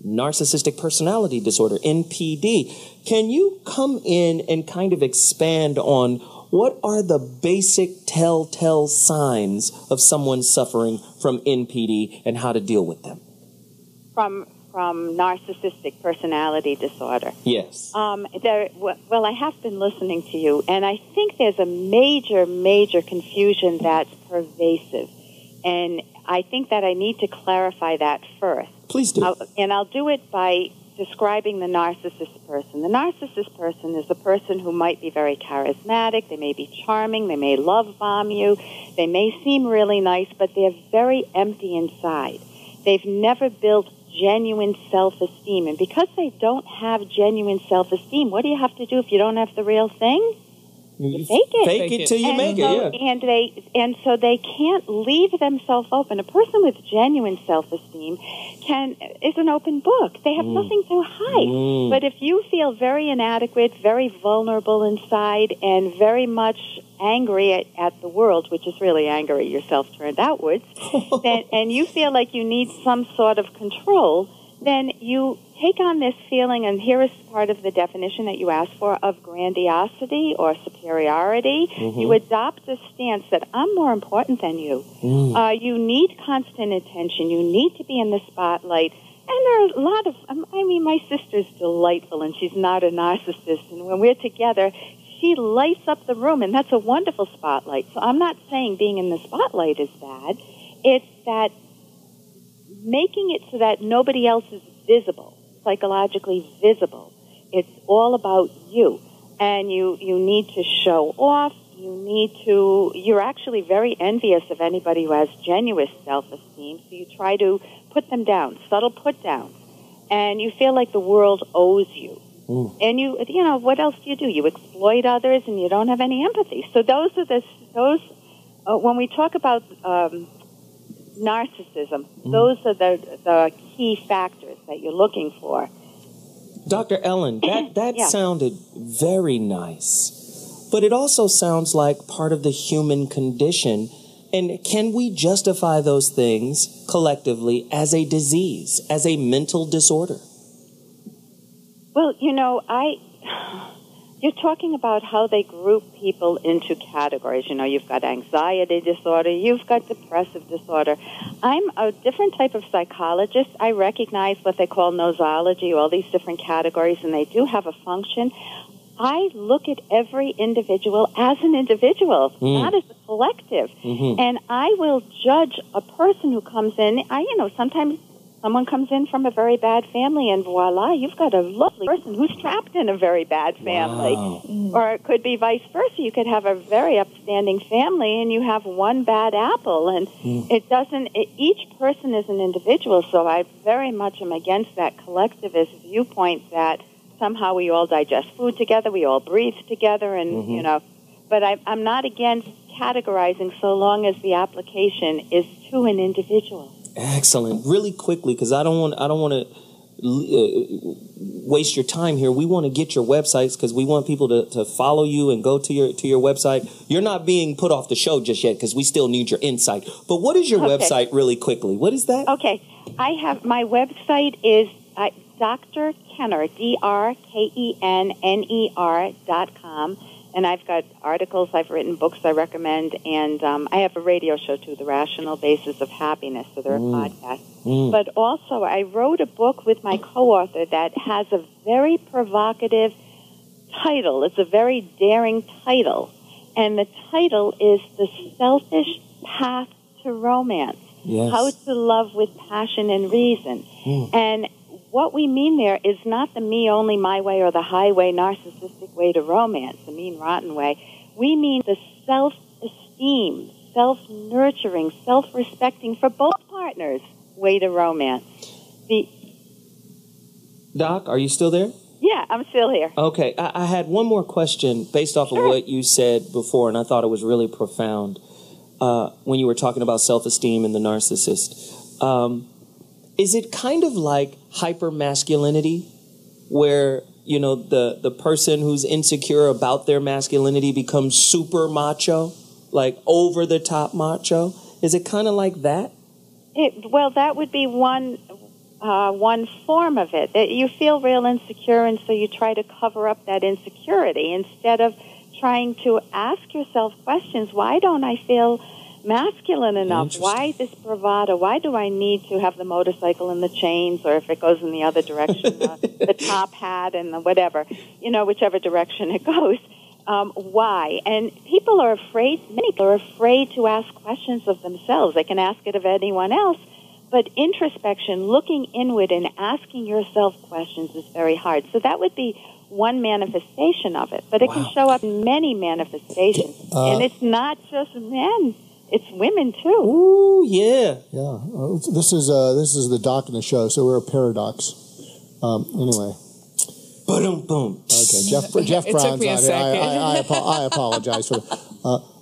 narcissistic personality disorder, NPD. Can you come in and kind of expand on what are the basic telltale signs of someone suffering from NPD and how to deal with them? From narcissistic personality disorder. Yes. Well, I have been listening to you, and I think there's a major confusion that's pervasive. And I think that I need to clarify that first. Please do. I'll do it by describing the narcissist person. The narcissist person is a person who might be very charismatic, they may be charming, they may love bomb you, they may seem really nice, but they're very empty inside. They've never built genuine self-esteem. And because they don't have genuine self-esteem, what do you have to do if you don't have the real thing? You fake it. Fake it till you make it, yeah. And so they can't leave themselves open. A person with genuine self-esteem is an open book. They have nothing to hide. But if you feel very inadequate, very vulnerable inside, and very much angry at the world, which is really anger at yourself turned outwards, and you feel like you need some sort of control, then you take on this feeling, and here is part of the definition that you asked for, of grandiosity or superiority. Mm-hmm. You adopt a stance that I'm more important than you. You need constant attention. You need to be in the spotlight. And there are a lot of, I mean, my sister's delightful, and she's not a narcissist. And when we're together, she lights up the room, and that's a wonderful spotlight. So I'm not saying being in the spotlight is bad. It's that making it so that nobody else is visible, psychologically visible. It's all about you. And you need to show off. You're actually very envious of anybody who has genuine self-esteem, so you try to put them down, subtle put-downs. And you feel like the world owes you. And you know, what else do? You exploit others, and you don't have any empathy. So those are when we talk about narcissism, those are the key factors that you're looking for. Dr. Ellen, that Yeah. sounded very nice, but it also sounds like part of the human condition. And can we justify those things collectively as a disease, as a mental disorder? Well, you know, you're talking about how they group people into categories. You know, you've got anxiety disorder, you've got depressive disorder. I'm a different type of psychologist. I recognize what they call nosology, all these different categories, and they do have a function. I look at every individual as an individual, not as a collective. And I will judge a person who comes in. Sometimes someone comes in from a very bad family, and voila, you've got a lovely person who's trapped in a very bad family. Or it could be vice versa. You could have a very upstanding family, and you have one bad apple. And each person is an individual, so I very much am against that collectivist viewpoint that somehow we all digest food together, we all breathe together, and, you know. But I'm not against categorizing so long as the application is to an individual. Excellent. Really quickly, because I don't want to waste your time here. We want to get your websites because we want people to follow you and go to your website. You're not being put off the show just yet because we still need your insight. But what is your website really quickly? What is that? Okay. I have my website is Dr. Kenner, DrKenner.com. And I've got articles I've written, books I recommend, and I have a radio show, too, The Rational Basis of Happiness, so they're a podcast. But also, I wrote a book with my co-author that has a very provocative title. It's a very daring title. And the title is The Selfish Path to Romance. Yes. How to Love with Passion and Reason. And what we mean there is not the me only, my way, or the highway, narcissistic way to romance, the mean, rotten way. We mean the self-esteem, self-nurturing, self-respecting for both partners way to romance. Doc, are you still there? Yeah, I'm still here. Okay, I had one more question based off of what you said before, and I thought it was really profound when you were talking about self-esteem and the narcissist. Is it kind of like hyper-masculinity, where, you know, the person who's insecure about their masculinity becomes super macho, like over-the-top macho? Is it kind of like that? Well, that would be one form of it. You feel real insecure, and so you try to cover up that insecurity instead of trying to ask yourself questions. Why don't I feel masculine enough? Why this bravado? Why do I need to have the motorcycle and the chains, or if it goes in the other direction, the top hat and the whatever, you know, whichever direction it goes. Why? And people are afraid, many people are afraid to ask questions of themselves. They can ask it of anyone else, but introspection, looking inward and asking yourself questions is very hard. So that would be one manifestation of it, but it can show up in many manifestations. And it's not just men. It's women too. Ooh, yeah. Yeah. This is the doc in the show, so we're a paradox. Anyway. Boom, boom. Okay, Jeff Brown's took me a not here. I apologize for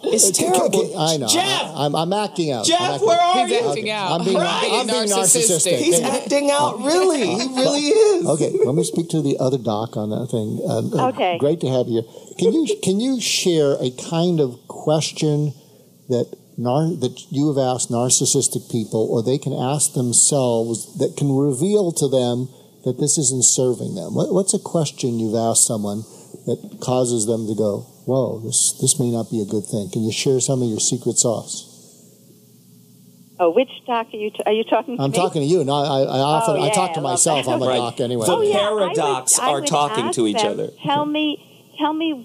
it's terrible. I know. Jeff! I'm acting out. Jeff, where are you? He's acting out. I'm being narcissistic. He's acting out, really. He really is. Okay, let me speak to the other doc on that thing. Okay. Great to have you. Can you share a kind of question that that you have asked narcissistic people, or they can ask themselves, that can reveal to them that this isn't serving them? What's a question you've asked someone that causes them to go, whoa, this may not be a good thing? Can you share some of your secret sauce? Oh, which doc are you talking to? I'm talking to you. No, I talk to myself. I'm a doc anyway. The paradox are talking to each other. Tell me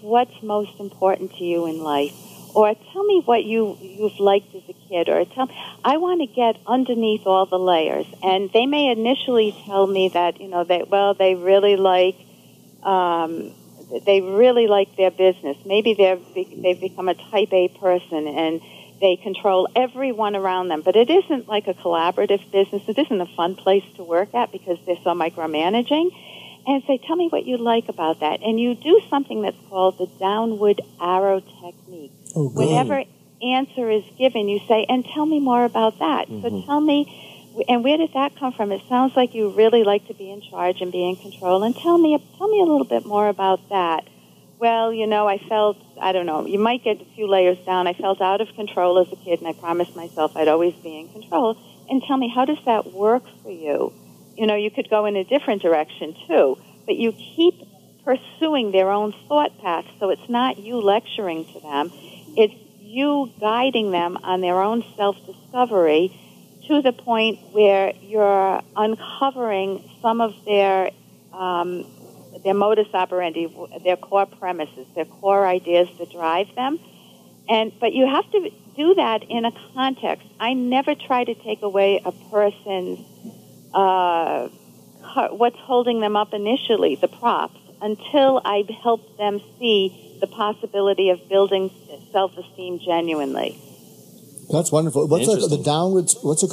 what's most important to you in life, or tell me what you've liked as a kid, or I want to get underneath all the layers. And they may initially tell me that they really like their business. Maybe they've become a type A person and they control everyone around them. But it isn't like a collaborative business. It isn't a fun place to work at because they're so micromanaging. And say, tell me what you like about that. And you do something that's called the downward arrow technique. Oh, good. Whenever answer is given, you say, and tell me more about that. Mm-hmm. So tell me, and where did that come from? It sounds like you really like to be in charge and be in control. And tell me a little bit more about that. Well, I felt, I don't know, you might get a few layers down. I felt out of control as a kid, and I promised myself I'd always be in control. And tell me, how does that work for you? You could go in a different direction, too. But you keep pursuing their own thought path, so it's not you lecturing to them. It's you guiding them on their own self-discovery to the point where you're uncovering some of their modus operandi, their core premises, their core ideas that drive them. But you have to do that in a context. I never try to take away a person's what's holding them up initially, the props, until I help them see the possibility of building self-esteem genuinely. That's wonderful. What's it called? The downward spiral? It's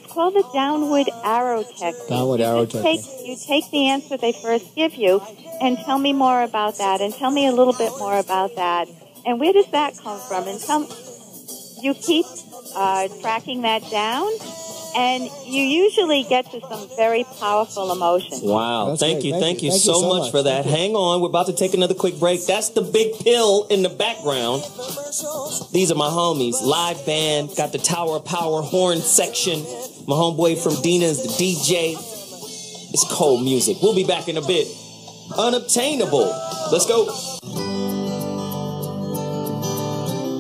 called the downward arrow technique. Downward arrow technique. You take the answer they first give you and tell me more about that, and tell me a little bit more about that. And where does that come from? And you keep tracking that down, and you usually get to some very powerful emotions. Wow. Thank you so much for that. Hang on. We're about to take another quick break. That's the Big Pill in the background. These are my homies. Live band. Got the Tower of Power horn section. My homeboy from Dina is the DJ. It's cold music. We'll be back in a bit. Unobtainable. Let's go.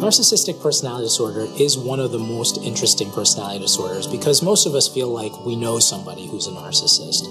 Narcissistic personality disorder is one of the most interesting personality disorders because most of us feel like we know somebody who's a narcissist,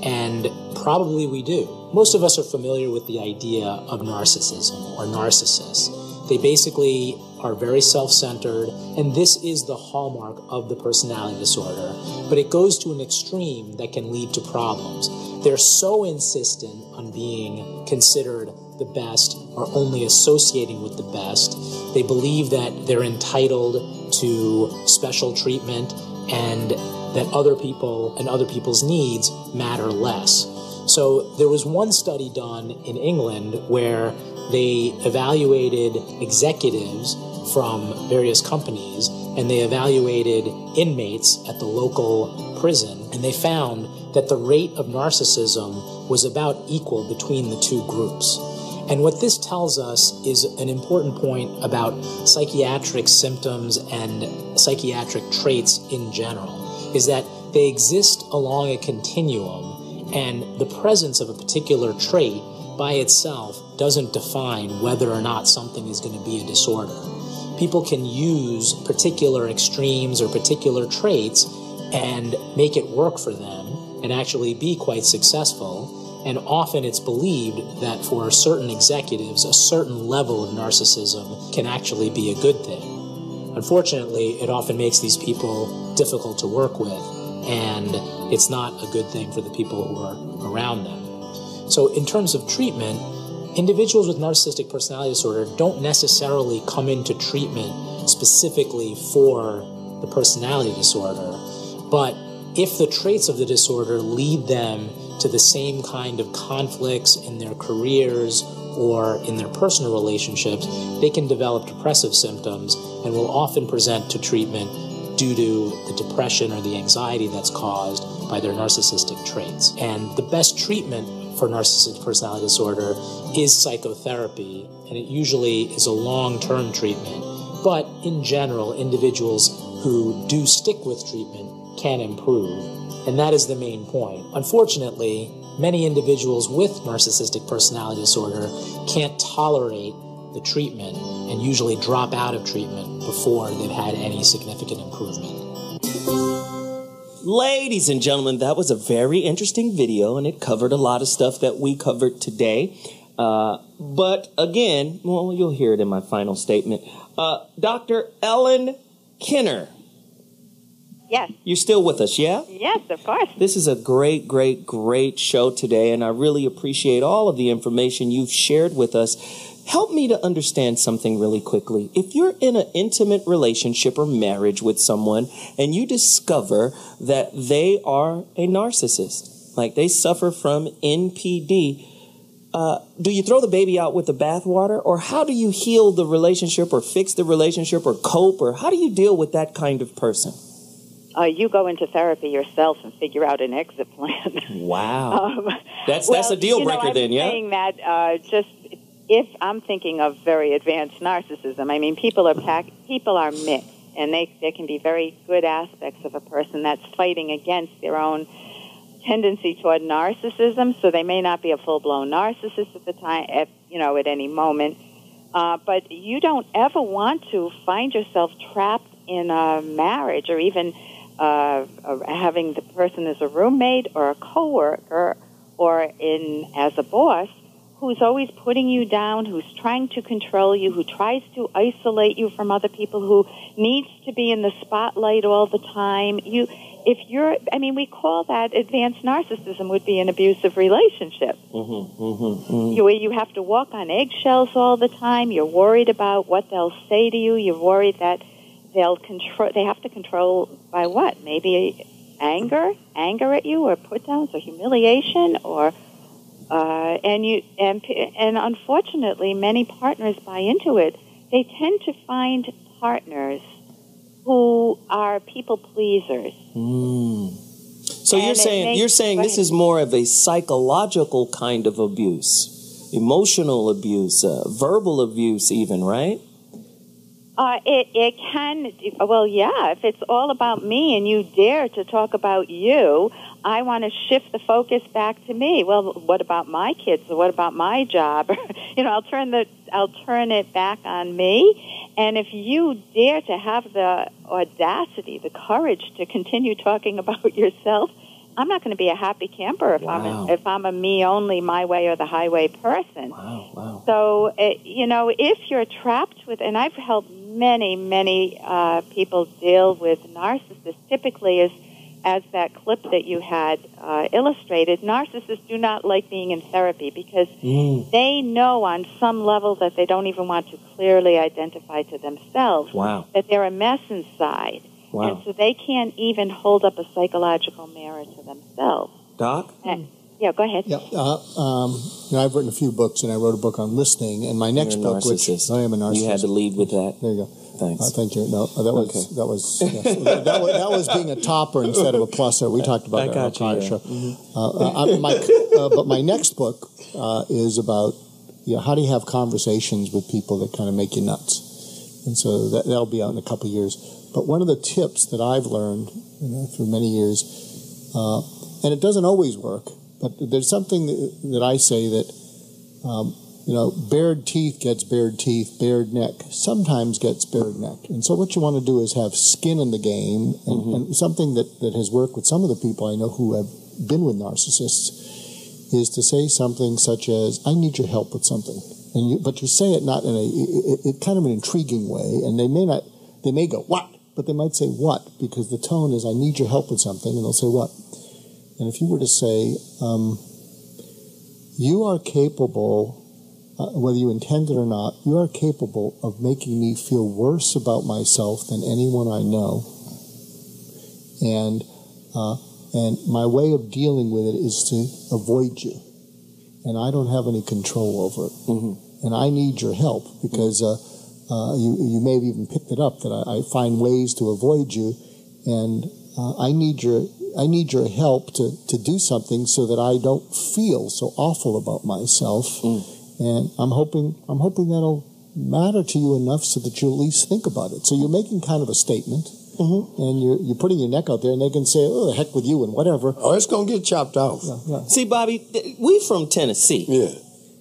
and probably we do. Most of us are familiar with the idea of narcissism or narcissists. They basically are very self-centered, and this is the hallmark of the personality disorder, but it goes to an extreme that can lead to problems. They're so insistent on being considered the best or only associating with the best. They believe that they're entitled to special treatment and that other people and other people's needs matter less. So there was one study done in England where they evaluated executives from various companies and they evaluated inmates at the local prison, and they found that the rate of narcissism was about equal between the two groups. And what this tells us is an important point about psychiatric symptoms and psychiatric traits in general, is that they exist along a continuum, and the presence of a particular trait by itself doesn't define whether or not something is going to be a disorder. People can use particular extremes or particular traits and make it work for them and actually be quite successful. And often it's believed that for certain executives, a certain level of narcissism can actually be a good thing. Unfortunately, it often makes these people difficult to work with, and it's not a good thing for the people who are around them. So in terms of treatment, individuals with narcissistic personality disorder don't necessarily come into treatment specifically for the personality disorder, but if the traits of the disorder lead them to the same kind of conflicts in their careers or in their personal relationships, they can develop depressive symptoms and will often present to treatment due to the depression or the anxiety that's caused by their narcissistic traits. And the best treatment for narcissistic personality disorder is psychotherapy, and it usually is a long-term treatment, But in general, individuals who do stick with treatment can improve, and that is the main point. Unfortunately, many individuals with narcissistic personality disorder can't tolerate the treatment and usually drop out of treatment before they've had any significant improvement. Ladies and gentlemen, that was a very interesting video, and it covered a lot of stuff that we covered today. But again, well, you'll hear it in my final statement. Dr. Ellen Kenner. Yes. You're still with us, yeah? Yes, of course. This is a great, great, great show today, and I really appreciate all of the information you've shared with us. Help me to understand something really quickly. If you're in an intimate relationship or marriage with someone and you discover that they are a narcissist, like they suffer from NPD, do you throw the baby out with the bathwater, or how do you heal the relationship or fix the relationship or cope, or how do you deal with that kind of person? You go into therapy yourself and figure out an exit plan. Wow. That's a deal breaker then, yeah? I'm saying that just if I'm thinking of very advanced narcissism, I mean, people are mixed, and there can be very good aspects of a person that's fighting against their own tendency toward narcissism, so they may not be a full-blown narcissist at the time, at any moment. But you don't ever want to find yourself trapped in a marriage, or even having the person as a roommate or a coworker, or as a boss, who's always putting you down, who's trying to control you, who tries to isolate you from other people, who needs to be in the spotlight all the time. We call that advanced narcissism would be an abusive relationship. Where you have to walk on eggshells all the time. You're worried about what they'll say to you. You're worried that they have to control by what? Maybe anger at you, or put downs, or humiliation, or and unfortunately, many partners buy into it. They tend to find partners who are people pleasers. So you're saying this is more of a psychological kind of abuse, emotional abuse, verbal abuse, even, right? It can. Well, yeah. If it's all about me and you dare to talk about you, I want to shift the focus back to me. Well, what about my kids? Or what about my job? I'll turn it back on me. And if you dare to have the audacity, the courage to continue talking about yourself, I'm not going to be a happy camper if I'm a me only, my way or the highway person. Wow. So if you're trapped with, and I've helped many people deal with narcissists, typically as that clip that you had illustrated, narcissists do not like being in therapy because they know on some level that they don't even want to clearly identify to themselves that they're a mess inside. Wow. And so they can't even hold up a psychological mirror to themselves. Doc? Yeah, go ahead. Yeah, I've written a few books, and I wrote a book on listening. And my next book, which I am a narcissist. You had to lead with that. There you go. Thanks. Thank you. No, that was being a topper instead of a plusser. We talked about that on the prior show. But my next book is about how do you have conversations with people that kind of make you nuts, and so that'll be out in a couple of years. But one of the tips that I've learned through many years, and it doesn't always work, but there's something that I say that, bared teeth gets bared teeth, bared neck sometimes gets bared neck. And so what you want to do is have skin in the game, and something that has worked with some of the people I know who have been with narcissists is to say something such as, I need your help with something. But you say it not in a kind of an intriguing way, and they may go, what? But they might say, what? Because the tone is, I need your help with something, and they'll say, what? And if you were to say, you are capable, whether you intend it or not, you are capable of making me feel worse about myself than anyone I know. And my way of dealing with it is to avoid you. And I don't have any control over it. And I need your help because you may have even picked it up that I find ways to avoid you, and I need your help to do something so that I don't feel so awful about myself. And I'm hoping matter to you enough so that you at least think about it. So you're making kind of a statement, and you're putting your neck out there, and they can say, "Oh, the heck with you," and whatever. Oh, it's gonna get chopped off. See, Bobby, we from Tennessee. Yeah.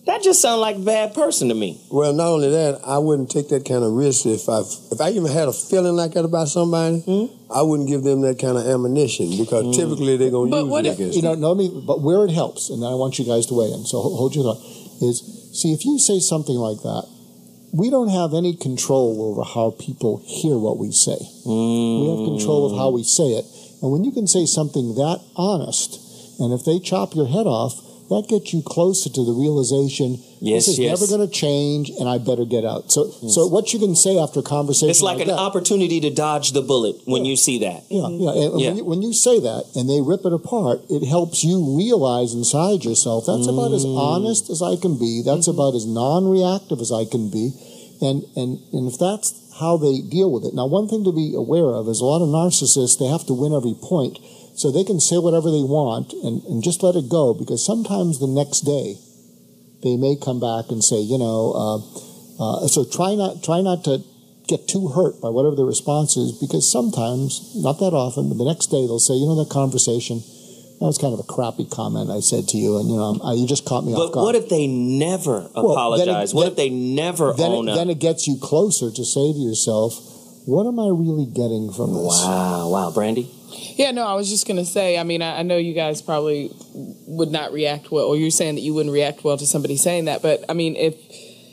That just sounds like a bad person to me. Well, not only that, I wouldn't take that kind of risk if I even had a feeling like that about somebody. I wouldn't give them that kind of ammunition because typically they're gonna use it against me. But where it helps, and I want you guys to weigh in. So hold your thought. Is see if you say something like that, we don't have any control over how people hear what we say. We have control of how we say it. And when you can say something that honest, and if they chop your head off, that gets you closer to the realization this is never going to change, and I better get out. So what you can say after a conversation it's like an opportunity to dodge the bullet when you see that. And when you say that and they rip it apart, it helps you realize inside yourself, that's about as honest as I can be. That's about as non-reactive as I can be. And if that's how they deal with it. Now, one thing to be aware of is a lot of narcissists, they have to win every point. So they can say whatever they want and just let it go, because sometimes the next day they may come back and say, so try not to get too hurt by whatever the response is, because sometimes, not that often, but the next day they'll say, that conversation, that was kind of a crappy comment I said to you, and you just caught me off guard. But what if they never apologize? What if they never own up? Then it gets you closer to say to yourself, what am I really getting from this? Wow, Brandy? Yeah, no, I was just going to say, I mean, I know you guys probably would not react well, or you're saying that you wouldn't react well to somebody saying that, but I mean, if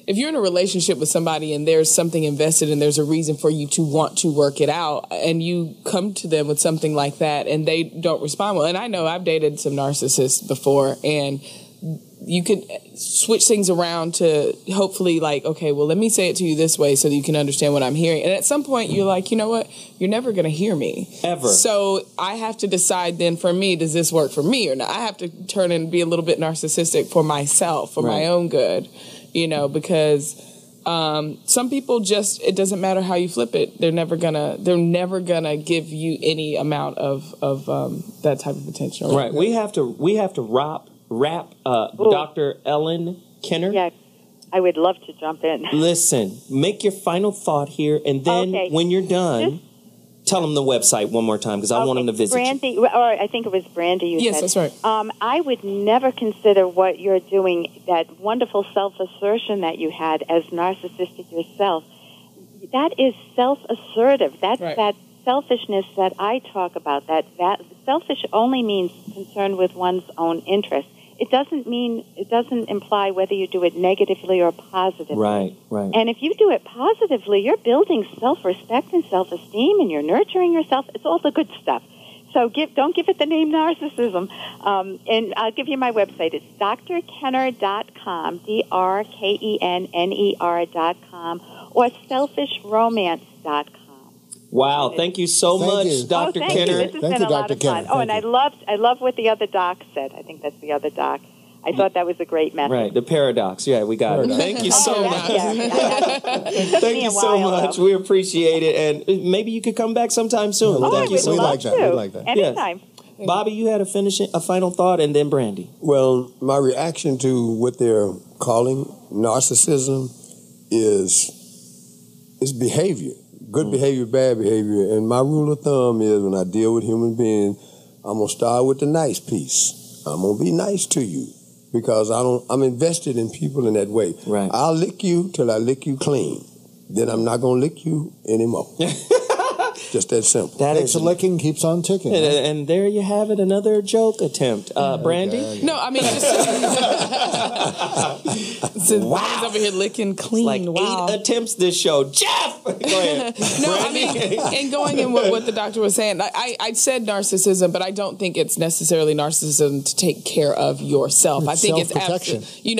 you're in a relationship with somebody and there's something invested and there's a reason for you to want to work it out, and you come to them with something like that and they don't respond well, and I know I've dated some narcissists before, and you can switch things around to hopefully like, okay, well, let me say it to you this way so that you can understand what I'm hearing. And at some point you're like, you know what? You're never going to hear me. Ever. So I have to decide then for me, does this work for me or not? I have to turn and be a little bit narcissistic for myself, for my own good, because some people just, it doesn't matter how you flip it. They're never gonna give you any amount of that type of attention. Right. We have to wrap Dr. Ellen Kenner. Yeah, I would love to jump in. Listen, make your final thought here, and then when you're done, tell them the website one more time, because I want them to visit Brandy, or I think it was Brandy you said. Yes, that's right. I would never consider what you're doing, that wonderful self-assertion that you had as narcissistic yourself. That is self-assertive. That's that selfishness that I talk about. That selfish only means concern with one's own interest. It doesn't imply whether you do it negatively or positively. Right. And if you do it positively, you're building self-respect and self-esteem, and you're nurturing yourself. It's all the good stuff. So don't give it the name narcissism. And I'll give you my website. It's drkenner.com, drkenner.com, or selfishromance.com. Wow, thank you so much, Dr. Kenner. This has been a lot of fun. Oh, and I love what the other doc said. I think that's the other doc. I thought that was a great message. Right, the paradox. Yeah, we got it. Thank you so much. Thank you so much. We appreciate it. And maybe you could come back sometime soon. Thank you so much. We like that. Anytime. Yes. Bobby, you had a final thought, and then Brandy. Well, my reaction to what they're calling narcissism is behavior. Good behavior, bad behavior. And my rule of thumb is when I deal with human beings, I'm going to start with the nice piece. I'm going to be nice to you because I'm invested in people in that way. Right. I'll lick you till I lick you clean. Then I'm not going to lick you anymore. Just that simple. Takes a licking, keeps on ticking. And there you have it, another joke attempt. Brandy? No, I mean, wow. Over here licking clean. Like 8 attempts this show. Jeff! Go ahead. No, I mean, and going in with what the doctor was saying, I said narcissism, but I don't think it's necessarily narcissism to take care of yourself. I think it's absolutely,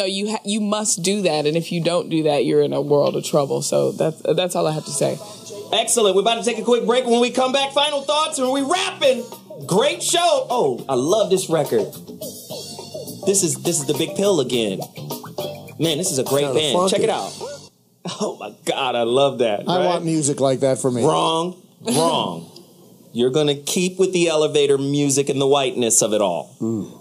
you must do that, and if you don't do that, you're in a world of trouble. So that's all I have to say. Excellent. We're about to take a quick break. When we come back, final thoughts, and we're rapping. Great show. Oh, I love this record. This is the Big Pill again. Man, this is a great band. Funky. Check it out. Oh my God, I love that. I want music like that for me. Wrong. You're going to keep with the elevator music and the whiteness of it all.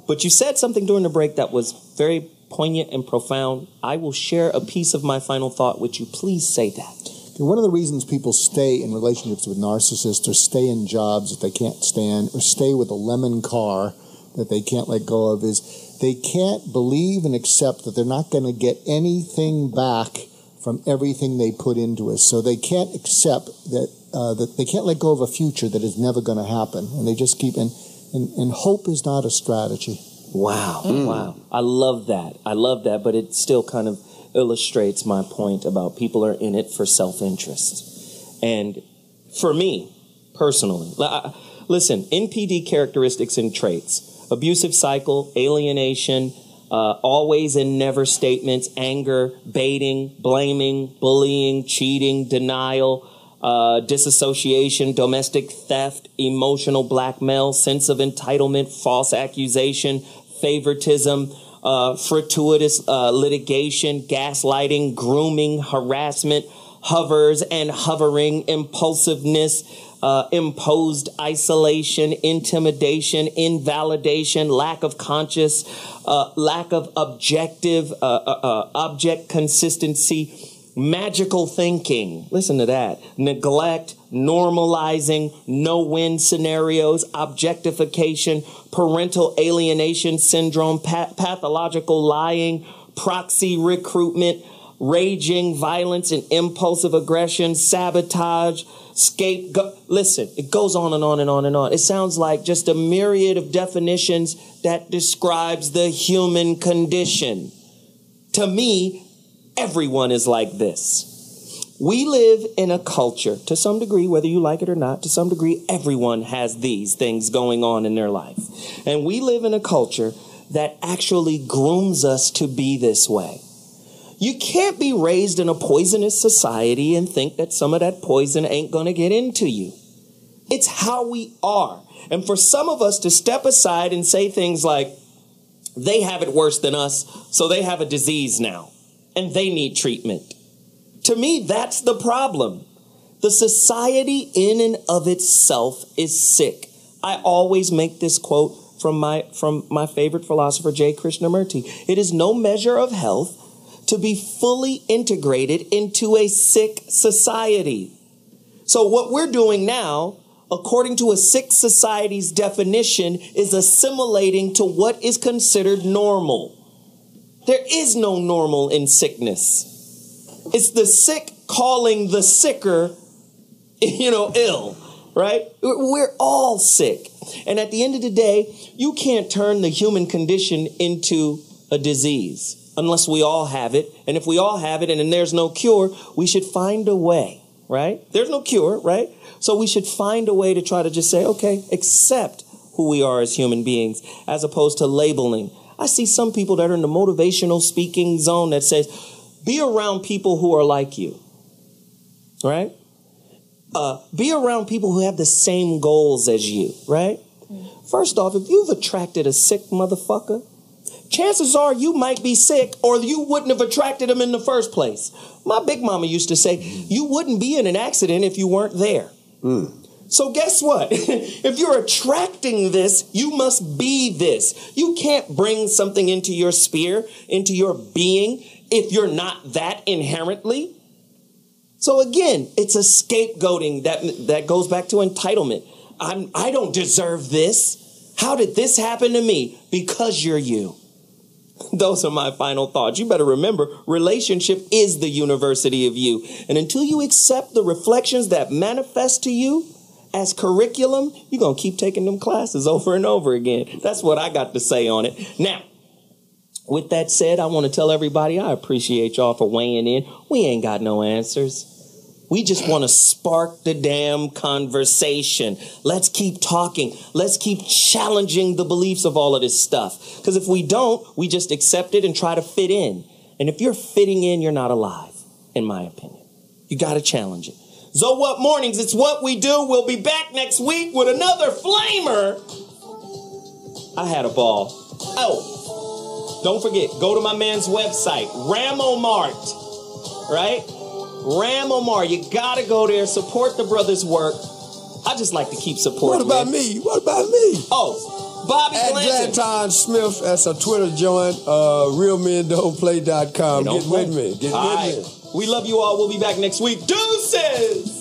But you said something during the break that was very poignant and profound. I will share a piece of my final thought. Would you please say that? One of the reasons people stay in relationships with narcissists or stay in jobs that they can't stand or stay with a lemon car that they can't let go of is they can't believe and accept that they're not going to get anything back from everything they put into us. So they can't accept that that they can't let go of a future that is never going to happen. And they just keep, and hope is not a strategy. Wow. Wow. I love that, but it still kind of illustrates my point about people are in it for self-interest. And for me, personally, listen, NPD characteristics and traits, abusive cycle, alienation, always and never statements, anger, baiting, blaming, bullying, cheating, denial, disassociation, domestic theft, emotional blackmail, sense of entitlement, false accusation, favoritism, fortuitous litigation, gaslighting, grooming, harassment, hovers and hovering, impulsiveness, imposed isolation, intimidation, invalidation, lack of conscious, lack of objective, object consistency, magical thinking, listen to that, neglect, normalizing, no-win scenarios, objectification, parental alienation syndrome, pathological lying, proxy recruitment, raging, violence and impulsive aggression, sabotage, scapegoat. Listen, it goes on and on and on and on. It sounds like just a myriad of definitions that describes the human condition. To me, everyone is like this. We live in a culture, to some degree, whether you like it or not, to some degree, everyone has these things going on in their life. And we live in a culture that actually grooms us to be this way. You can't be raised in a poisonous society and think that some of that poison ain't going to get into you. It's how we are. And for some of us to step aside and say things like, they have it worse than us, so they have a disease now, and they need treatment. To me, that's the problem. The society in and of itself is sick. I always make this quote from my favorite philosopher, J. Krishnamurti. It is no measure of health to be fully integrated into a sick society. So what we're doing now, according to a sick society's definition, is assimilating to what is considered normal. There is no normal in sickness. It's the sick calling the sicker, ill, right? We're all sick. And at the end of the day, you can't turn the human condition into a disease unless we all have it. And if we all have it and then there's no cure, we should find a way, right? There's no cure, right? So we should find a way to try to just say, okay, accept who we are as human beings, as opposed to labeling. I see some people that are in the motivational speaking zone that says, be around people who are like you, right? Be around people who have the same goals as you, right? First off, if you've attracted a sick motherfucker, chances are you might be sick or you wouldn't have attracted him in the first place. My big mama used to say, you wouldn't be in an accident if you weren't there. So guess what? If you're attracting this, you must be this. You can't bring something into your sphere, into your being, if you're not that inherently. So again, it's a scapegoating that goes back to entitlement. I don't deserve this. How did this happen to me? Because you're you. Those are my final thoughts. You better remember, relationship is the university of you. And until you accept the reflections that manifest to you as curriculum, you're going to keep taking them classes over and over again. That's what I got to say on it. Now, with that said, I want to tell everybody I appreciate y'all for weighing in. We ain't got no answers. We just want to spark the damn conversation. Let's keep talking. Let's keep challenging the beliefs of all of this stuff. Because if we don't, we just accept it and try to fit in. And if you're fitting in, you're not alive, in my opinion. You got to challenge it. So what mornings? It's what we do. We'll be back next week with another flamer. I had a ball. Oh, don't forget, go to my man's website, Ramomart, right? Ramomart, you gotta go there, support the brother's work. I just like to keep supporting. What about me? What about me? Oh, Bobby At Glanton. Glanton Smith, that's a Twitter joint. RealMenDon'tPlay.com. Get with me. Get with me. We love you all. We'll be back next week. Deuces!